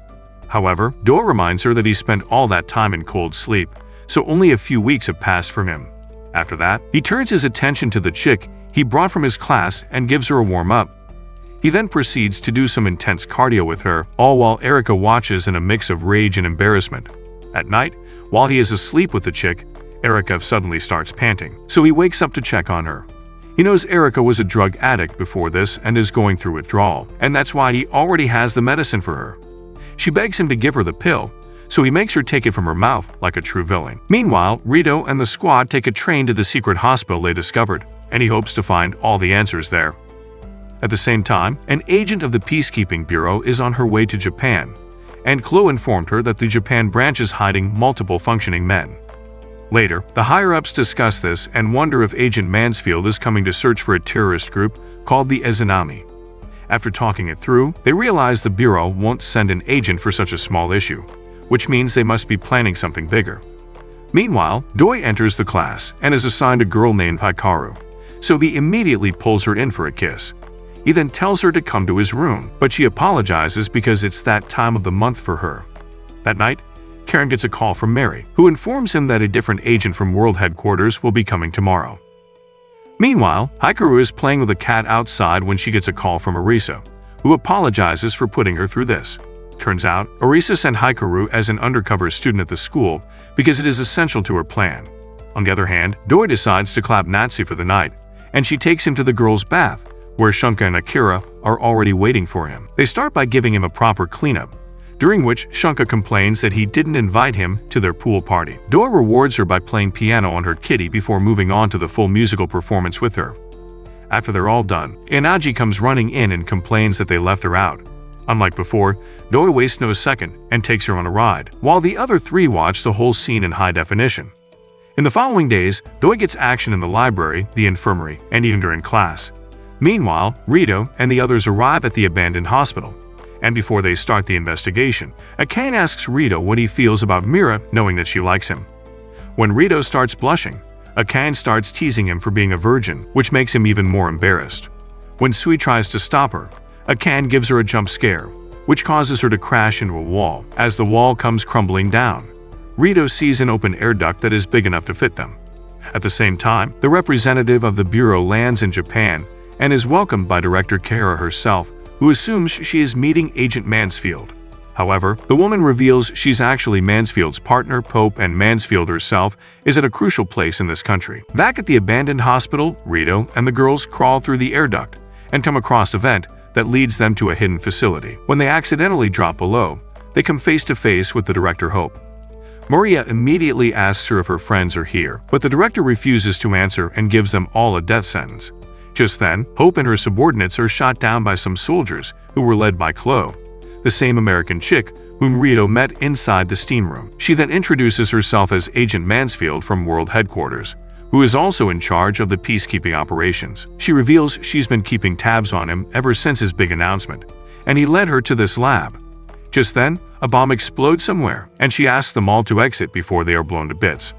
However, Doi reminds her that he spent all that time in cold sleep, so only a few weeks have passed for him. After that, he turns his attention to the chick he brought from his class and gives her a warm-up. He then proceeds to do some intense cardio with her, all while Erika watches in a mix of rage and embarrassment. At night, while he is asleep with the chick, Erika suddenly starts panting, so he wakes up to check on her. He knows Erika was a drug addict before this and is going through withdrawal, and that's why he already has the medicine for her. She begs him to give her the pill, so he makes her take it from her mouth like a true villain. Meanwhile, Rito and the squad take a train to the secret hospital they discovered, and he hopes to find all the answers there. At the same time, an agent of the Peacekeeping Bureau is on her way to Japan, and Chloe informed her that the Japan branch is hiding multiple functioning men. Later, the higher-ups discuss this and wonder if Agent Mansfield is coming to search for a terrorist group called the Izanami. After talking it through, they realize the Bureau won't send an agent for such a small issue, which means they must be planning something bigger. Meanwhile, Doi enters the class and is assigned a girl named Hikaru, so he immediately pulls her in for a kiss. He then tells her to come to his room, but she apologizes because it's that time of the month for her. That night, Karen gets a call from Mary, who informs him that a different agent from World Headquarters will be coming tomorrow. Meanwhile, Hikaru is playing with a cat outside when she gets a call from Arisa, who apologizes for putting her through this. Turns out, Orisa sent Hikaru as an undercover student at the school because it is essential to her plan. On the other hand, Doi decides to clap Natsu for the night, and she takes him to the girls' bath, where Shunka and Akira are already waiting for him. They start by giving him a proper cleanup, during which Shunka complains that he didn't invite him to their pool party. Doi rewards her by playing piano on her kitty before moving on to the full musical performance with her. After they're all done, Inaji comes running in and complains that they left her out. Unlike before, Doi wastes no second and takes her on a ride, while the other three watch the whole scene in high definition. In the following days, Doi gets action in the library, the infirmary, and even during class. Meanwhile, Rito and the others arrive at the abandoned hospital. And before they start the investigation, Akane asks Rito what he feels about Mira, knowing that she likes him. When Rito starts blushing, Akane starts teasing him for being a virgin, which makes him even more embarrassed. When Sui tries to stop her, Akane gives her a jump scare, which causes her to crash into a wall. As the wall comes crumbling down, Rito sees an open air duct that is big enough to fit them. At the same time, the representative of the Bureau lands in Japan and is welcomed by Director Kara herself, who assumes she is meeting Agent Mansfield. However, the woman reveals she's actually Mansfield's partner, Pope, and Mansfield herself is at a crucial place in this country. Back at the abandoned hospital, Rito and the girls crawl through the air duct and come across a vent that leads them to a hidden facility. When they accidentally drop below, they come face to face with the director Hope. Maria immediately asks her if her friends are here, but the director refuses to answer and gives them all a death sentence. Just then, Hope and her subordinates are shot down by some soldiers who were led by Chloe, the same American chick whom Rito met inside the steam room. She then introduces herself as Agent Mansfield from World Headquarters, who is also in charge of the peacekeeping operations. She reveals she's been keeping tabs on him ever since his big announcement, and he led her to this lab. Just then, a bomb explodes somewhere, and she asks them all to exit before they are blown to bits.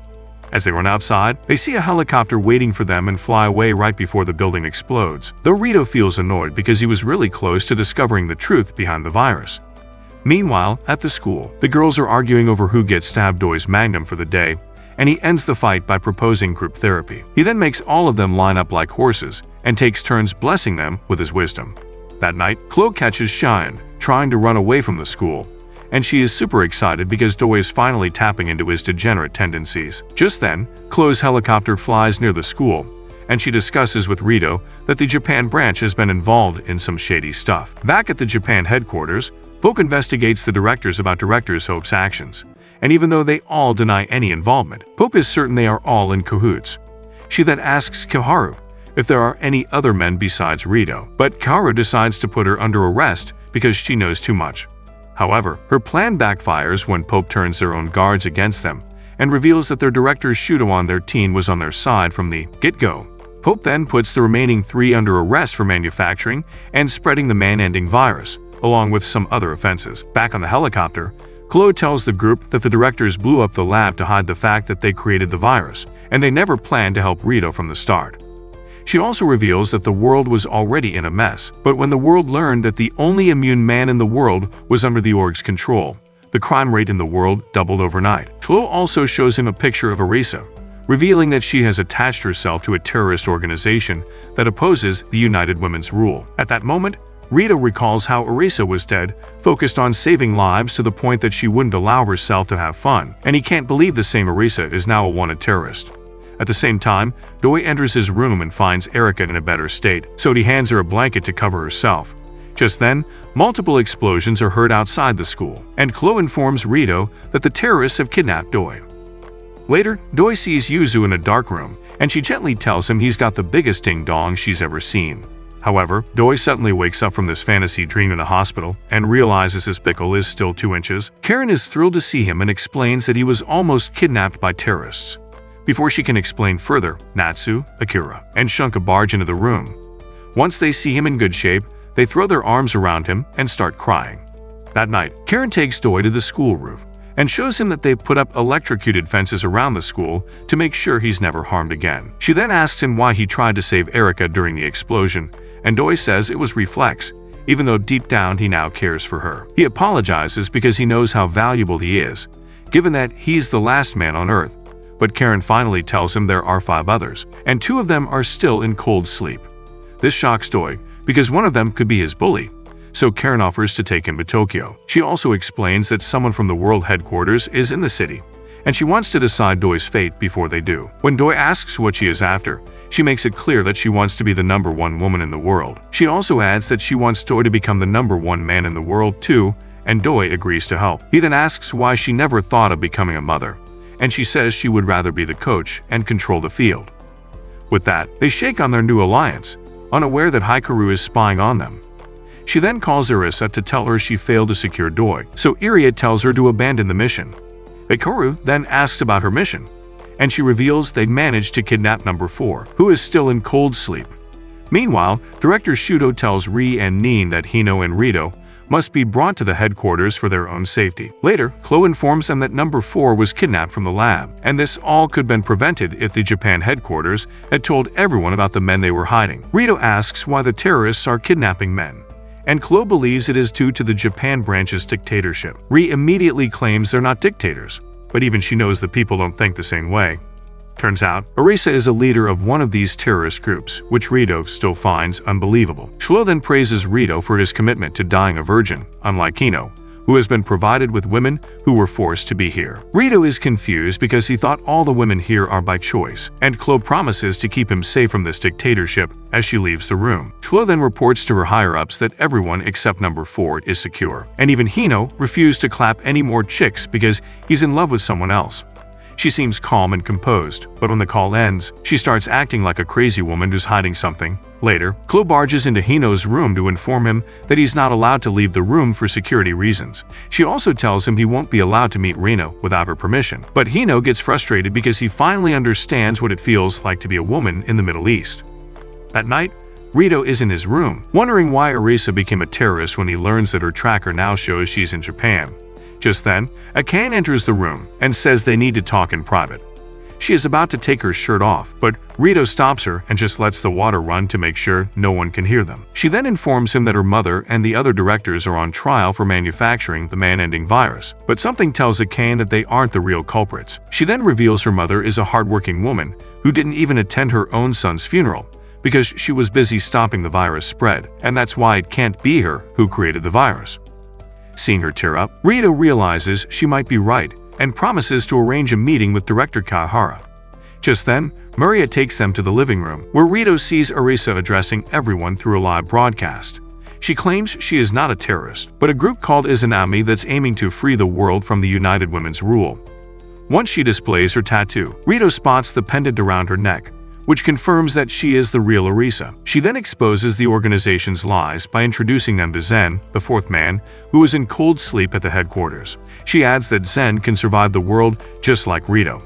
As they run outside, they see a helicopter waiting for them and fly away right before the building explodes, though Rito feels annoyed because he was really close to discovering the truth behind the virus. Meanwhile, at the school, the girls are arguing over who gets stabbed Doi's magnum for the day, and he ends the fight by proposing group therapy. He then makes all of them line up like horses and takes turns blessing them with his wisdom. That night, Chloe catches Shion trying to run away from the school, and she is super excited because Doi is finally tapping into his degenerate tendencies. Just then, Chloe's helicopter flies near the school, and she discusses with Rito that the Japan branch has been involved in some shady stuff. Back at the Japan headquarters, Poke investigates the directors about Director Hope's actions, and even though they all deny any involvement, Pope is certain they are all in cahoots. She then asks Kaharu if there are any other men besides Rito, but Kaharu decides to put her under arrest because she knows too much. However, her plan backfires when Pope turns their own guards against them and reveals that their director Shuto on their team was on their side from the get-go. Pope then puts the remaining 3 under arrest for manufacturing and spreading the man-ending virus, along with some other offenses. Back on the helicopter, Chloe tells the group that the directors blew up the lab to hide the fact that they created the virus, and they never planned to help Rito from the start. She also reveals that the world was already in a mess, but when the world learned that the only immune man in the world was under the org's control, the crime rate in the world doubled overnight. Chloe also shows him a picture of Arisa, revealing that she has attached herself to a terrorist organization that opposes the United Women's rule. At that moment, Rito recalls how Orisa was dead, focused on saving lives to the point that she wouldn't allow herself to have fun, and he can't believe the same Orisa is now a wanted terrorist. At the same time, Doi enters his room and finds Erika in a better state, so he hands her a blanket to cover herself. Just then, multiple explosions are heard outside the school, and Chloe informs Rito that the terrorists have kidnapped Doi. Later, Doi sees Yuzu in a dark room, and she gently tells him he's got the biggest ding-dong she's ever seen. However, Doi suddenly wakes up from this fantasy dream in a hospital and realizes his pickle is still 2 inches. Karen is thrilled to see him and explains that he was almost kidnapped by terrorists. Before she can explain further, Natsu, Akira, and Shunka barge into the room. Once they see him in good shape, they throw their arms around him and start crying. That night, Karen takes Doi to the school roof and shows him that they've put up electrocuted fences around the school to make sure he's never harmed again. She then asks him why he tried to save Erika during the explosion, and Doi says it was reflex, even though deep down he now cares for her. He apologizes because he knows how valuable he is, given that he's the last man on Earth. But Karen finally tells him there are 5 others, and 2 of them are still in cold sleep. This shocks Doi, because one of them could be his bully, so Karen offers to take him to Tokyo. She also explains that someone from the world headquarters is in the city, and she wants to decide Doi's fate before they do. When Doi asks what she is after, she makes it clear that she wants to be the #1 woman in the world. She also adds that she wants Doi to become the #1 man in the world too, and Doi agrees to help. He then asks why she never thought of becoming a mother, and she says she would rather be the coach and control the field. With that, they shake on their new alliance, unaware that Hikaru is spying on them. She then calls Arisa to tell her she failed to secure Doi, so Iria tells her to abandon the mission. Hikaru then asks about her mission, and she reveals they managed to kidnap #4, who is still in cold sleep. Meanwhile, Director Shudo tells Ri and Nin that Hino and Rito must be brought to the headquarters for their own safety. Later, Chloe informs them that number 4 was kidnapped from the lab, and this all could have been prevented if the Japan headquarters had told everyone about the men they were hiding. Rito asks why the terrorists are kidnapping men, and Chloe believes it is due to the Japan branch's dictatorship. Ri immediately claims they're not dictators, but even she knows that people don't think the same way. Turns out, Arisa is a leader of one of these terrorist groups, which Rito still finds unbelievable. Chloe then praises Rito for his commitment to dying a virgin, unlike Hino, who has been provided with women who were forced to be here. Rito is confused because he thought all the women here are by choice, and Chloe promises to keep him safe from this dictatorship as she leaves the room. Chloe then reports to her higher-ups that everyone except number 4 is secure, and even Hino refused to clap any more chicks because he's in love with someone else. She seems calm and composed, but when the call ends, she starts acting like a crazy woman who's hiding something. Later, Chloe barges into Hino's room to inform him that he's not allowed to leave the room for security reasons. She also tells him he won't be allowed to meet Rito without her permission. But Hino gets frustrated because he finally understands what it feels like to be a woman in the Middle East. That night, Rito is in his room, wondering why Arisa became a terrorist when he learns that her tracker now shows she's in Japan. Just then, Akan enters the room and says they need to talk in private. She is about to take her shirt off, but Rito stops her and just lets the water run to make sure no one can hear them. She then informs him that her mother and the other directors are on trial for manufacturing the man-ending virus, but something tells Akan that they aren't the real culprits. She then reveals her mother is a hardworking woman who didn't even attend her own son's funeral because she was busy stopping the virus spread, and that's why it can't be her who created the virus. Seeing her tear up, Rito realizes she might be right and promises to arrange a meeting with Director Kaihara. Just then, Maria takes them to the living room, where Rito sees Arisa addressing everyone through a live broadcast. She claims she is not a terrorist, but a group called Izanami that's aiming to free the world from the United Women's rule. Once she displays her tattoo, Rito spots the pendant around her neck, which confirms that she is the real Arisa. She then exposes the organization's lies by introducing them to Zen, the 4th man, who is in cold sleep at the headquarters. She adds that Zen can survive the world just like Rito,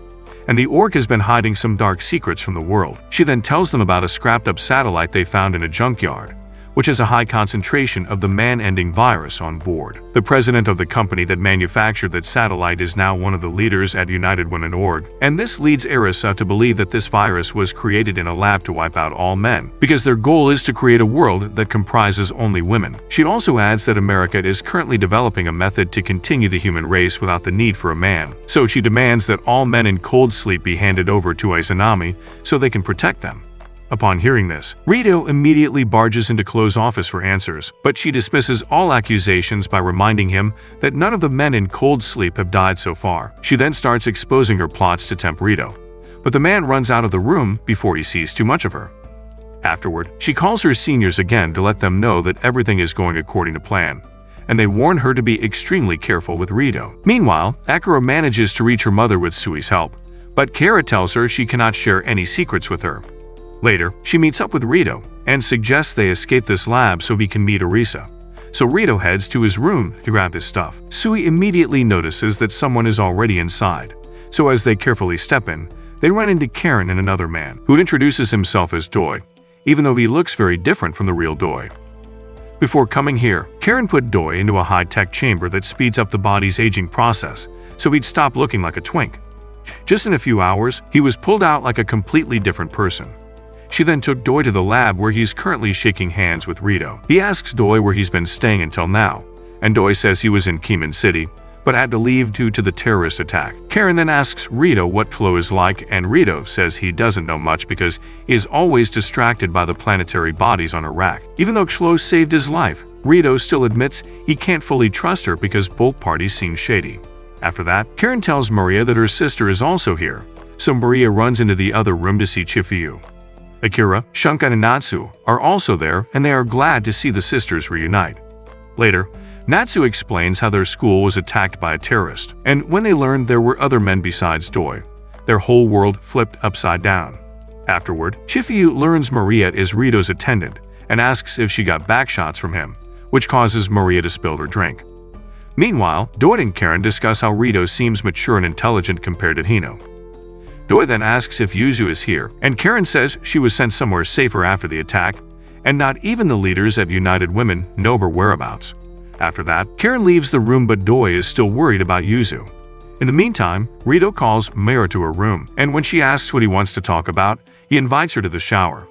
and the orc has been hiding some dark secrets from the world. She then tells them about a scrapped-up satellite they found in a junkyard, which has a high concentration of the man-ending virus on board. The president of the company that manufactured that satellite is now one of the leaders at United Women Org, and this leads Arisa to believe that this virus was created in a lab to wipe out all men, because their goal is to create a world that comprises only women. She also adds that America is currently developing a method to continue the human race without the need for a man, so she demands that all men in cold sleep be handed over to Izanami so they can protect them. Upon hearing this, Rito immediately barges into Chloe's office for answers, but she dismisses all accusations by reminding him that none of the men in cold sleep have died so far. She then starts exposing her plots to tempt Rito, but the man runs out of the room before he sees too much of her. Afterward, she calls her seniors again to let them know that everything is going according to plan, and they warn her to be extremely careful with Rito. Meanwhile, Akira manages to reach her mother with Sui's help, but Kara tells her she cannot share any secrets with her. Later, she meets up with Rito and suggests they escape this lab so he can meet Arisa. So Rito heads to his room to grab his stuff. Sui immediately notices that someone is already inside, so as they carefully step in, they run into Karen and another man, who introduces himself as Doi, even though he looks very different from the real Doi. Before coming here, Karen put Doi into a high-tech chamber that speeds up the body's aging process, so he'd stop looking like a twink. Just in a few hours, he was pulled out like a completely different person. She then took Doi to the lab where he's currently shaking hands with Rito. He asks Doi where he's been staying until now, and Doi says he was in Keeman City, but had to leave due to the terrorist attack. Karen then asks Rito what Chloe is like, and Rito says he doesn't know much because he is always distracted by the planetary bodies on her rack. Even though Chloe saved his life, Rito still admits he can't fully trust her because both parties seem shady. After that, Karen tells Maria that her sister is also here, so Maria runs into the other room to see Chifuyu. Akira, Shunkan, and Natsu are also there, and they are glad to see the sisters reunite. Later, Natsu explains how their school was attacked by a terrorist, and when they learned there were other men besides Doi, their whole world flipped upside down. Afterward, Chifuyu learns Maria is Rito's attendant and asks if she got backshots from him, which causes Maria to spill her drink. Meanwhile, Doi and Karen discuss how Rito seems mature and intelligent compared to Hino. Doi then asks if Yuzu is here, and Karen says she was sent somewhere safer after the attack, and not even the leaders at United Women know her whereabouts. After that, Karen leaves the room, but Doi is still worried about Yuzu. In the meantime, Rito calls Mira to her room, and when she asks what he wants to talk about, he invites her to the shower.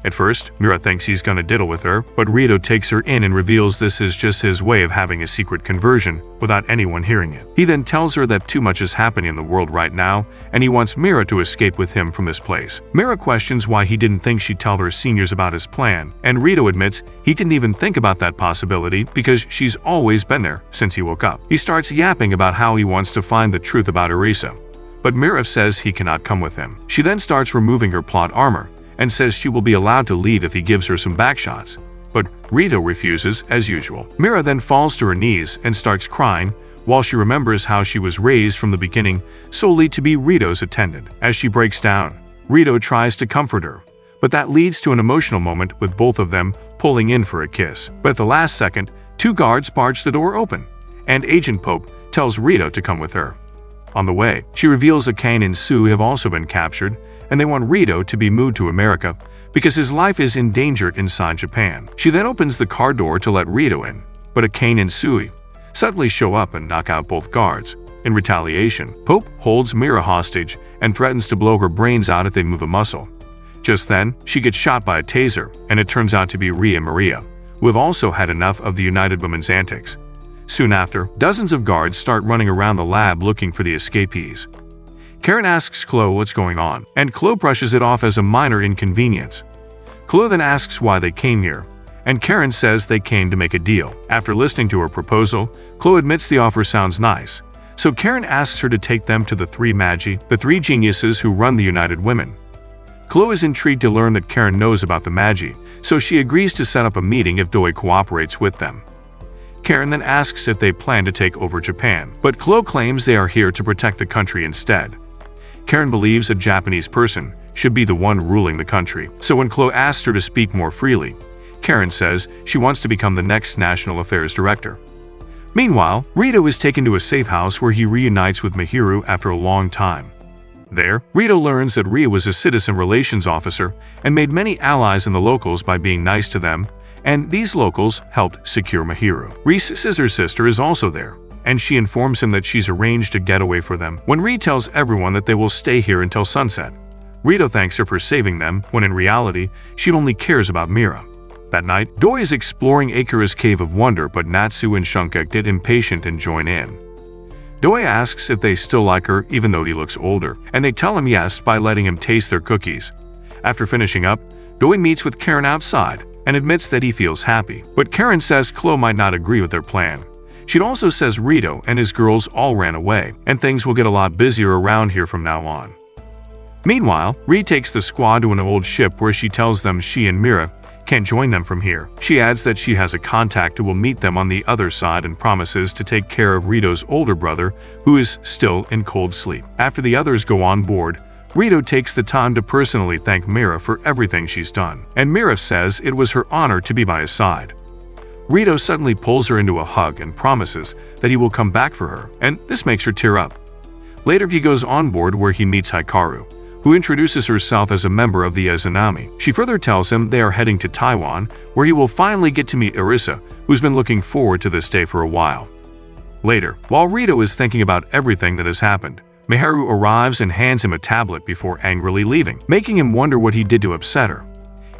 At first, Mira thinks he's gonna diddle with her, but Rito takes her in and reveals this is just his way of having a secret conversion without anyone hearing it. He then tells her that too much is happening in the world right now, and he wants Mira to escape with him from this place. Mira questions why he didn't think she'd tell her seniors about his plan, and Rito admits he didn't even think about that possibility because she's always been there since he woke up. He starts yapping about how he wants to find the truth about Arisa, but Mira says he cannot come with him. She then starts removing her plot armor, and says she will be allowed to leave if he gives her some backshots. But Rito refuses, as usual. Mira then falls to her knees and starts crying, while she remembers how she was raised from the beginning solely to be Rito's attendant. As she breaks down, Rito tries to comfort her, but that leads to an emotional moment with both of them pulling in for a kiss. But at the last second, 2 guards barge the door open, and Agent Pope tells Rito to come with her. On the way, she reveals that Kane and Sue have also been captured, and they want Rito to be moved to America because his life is endangered inside Japan. She then opens the car door to let Rito in, but Kane and Sue suddenly show up and knock out both guards. In retaliation, Pope holds Mira hostage and threatens to blow her brains out if they move a muscle. Just then, she gets shot by a taser, and it turns out to be Rhea and Maria, who have also had enough of the United Women's antics. Soon after, dozens of guards start running around the lab looking for the escapees. Karen asks Chloe what's going on, and Chloe brushes it off as a minor inconvenience. Chloe then asks why they came here, and Karen says they came to make a deal. After listening to her proposal, Chloe admits the offer sounds nice, so Karen asks her to take them to the 3 Magi, the 3 geniuses who run the United Women. Chloe is intrigued to learn that Karen knows about the Magi, so she agrees to set up a meeting if Doi cooperates with them. Karen then asks if they plan to take over Japan, but Chloe claims they are here to protect the country instead. Karen believes a Japanese person should be the one ruling the country, so when Chloe asks her to speak more freely, Karen says she wants to become the next National Affairs Director. Meanwhile, Rito is taken to a safe house where he reunites with Mihiru after a long time. There, Rito learns that Rhea was a citizen relations officer and made many allies in the locals by being nice to them, and these locals helped secure Mihiru. Reese's sister is also there, and she informs him that she's arranged a getaway for them. When Rhea tells everyone that they will stay here until sunset, Rito thanks her for saving them when in reality, she only cares about Mira. That night, Doi is exploring Akira's Cave of Wonder, but Natsu and Shunkek get impatient and join in. Doi asks if they still like her even though he looks older, and they tell him yes by letting him taste their cookies. After finishing up, Doi meets with Karen outside and admits that he feels happy, but Karen says Chloe might not agree with their plan. She also says Rito and his girls all ran away, and things will get a lot busier around here from now on. Meanwhile, Rhea takes the squad to an old ship where she tells them she and Mira can't join them from here. She adds that she has a contact who will meet them on the other side and promises to take care of Rito's older brother, who is still in cold sleep. After the others go on board, Rito takes the time to personally thank Mira for everything she's done, and Mira says it was her honor to be by his side. Rito suddenly pulls her into a hug and promises that he will come back for her, and this makes her tear up. Later he goes on board where he meets Hikaru, who introduces herself as a member of the Izanami. She further tells him they are heading to Taiwan, where he will finally get to meet Arisa, who's been looking forward to this day for a while. Later, while Rito is thinking about everything that has happened, Mihiru arrives and hands him a tablet before angrily leaving, making him wonder what he did to upset her.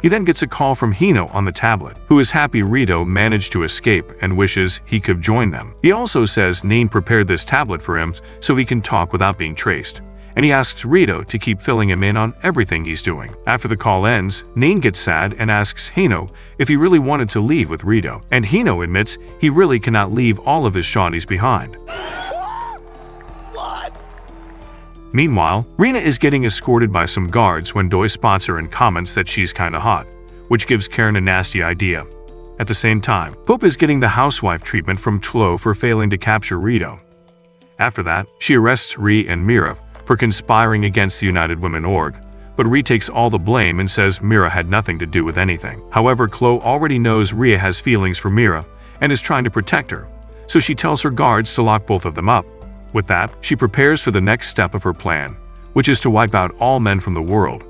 He then gets a call from Hino on the tablet, who is happy Rito managed to escape and wishes he could join them. He also says Nain prepared this tablet for him so he can talk without being traced, and he asks Rito to keep filling him in on everything he's doing. After the call ends, Nain gets sad and asks Hino if he really wanted to leave with Rito, and Hino admits he really cannot leave all of his shawties behind. Meanwhile, Rina is getting escorted by some guards when Doi spots her and comments that she's kinda hot, which gives Karen a nasty idea. At the same time, Pope is getting the housewife treatment from Chloe for failing to capture Rito. After that, she arrests Rhea and Mira for conspiring against the United Women org, but Rhea takes all the blame and says Mira had nothing to do with anything. However, Chloe already knows Rhea has feelings for Mira and is trying to protect her, so she tells her guards to lock both of them up. With that, she prepares for the next step of her plan, which is to wipe out all men from the world.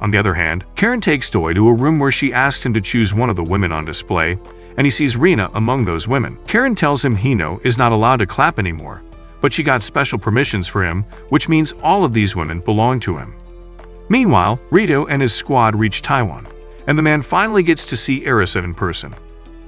On the other hand, Karen takes Doi to a room where she asks him to choose one of the women on display, and he sees Rina among those women. Karen tells him Hino is not allowed to clap anymore, but she got special permissions for him, which means all of these women belong to him. Meanwhile, Rito and his squad reach Taiwan, and the man finally gets to see Arisa in person.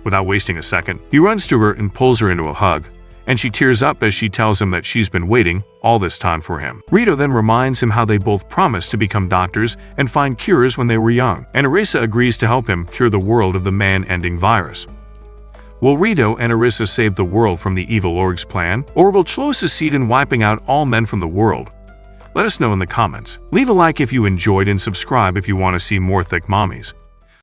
Without wasting a second, he runs to her and pulls her into a hug, and she tears up as she tells him that she's been waiting all this time for him. Rito then reminds him how they both promised to become doctors and find cures when they were young, and Arisa agrees to help him cure the world of the man-ending virus. Will Rito and Arisa save the world from the evil org's plan, or will Chlo succeed in wiping out all men from the world? Let us know in the comments. Leave a like if you enjoyed and subscribe if you want to see more thick mommies.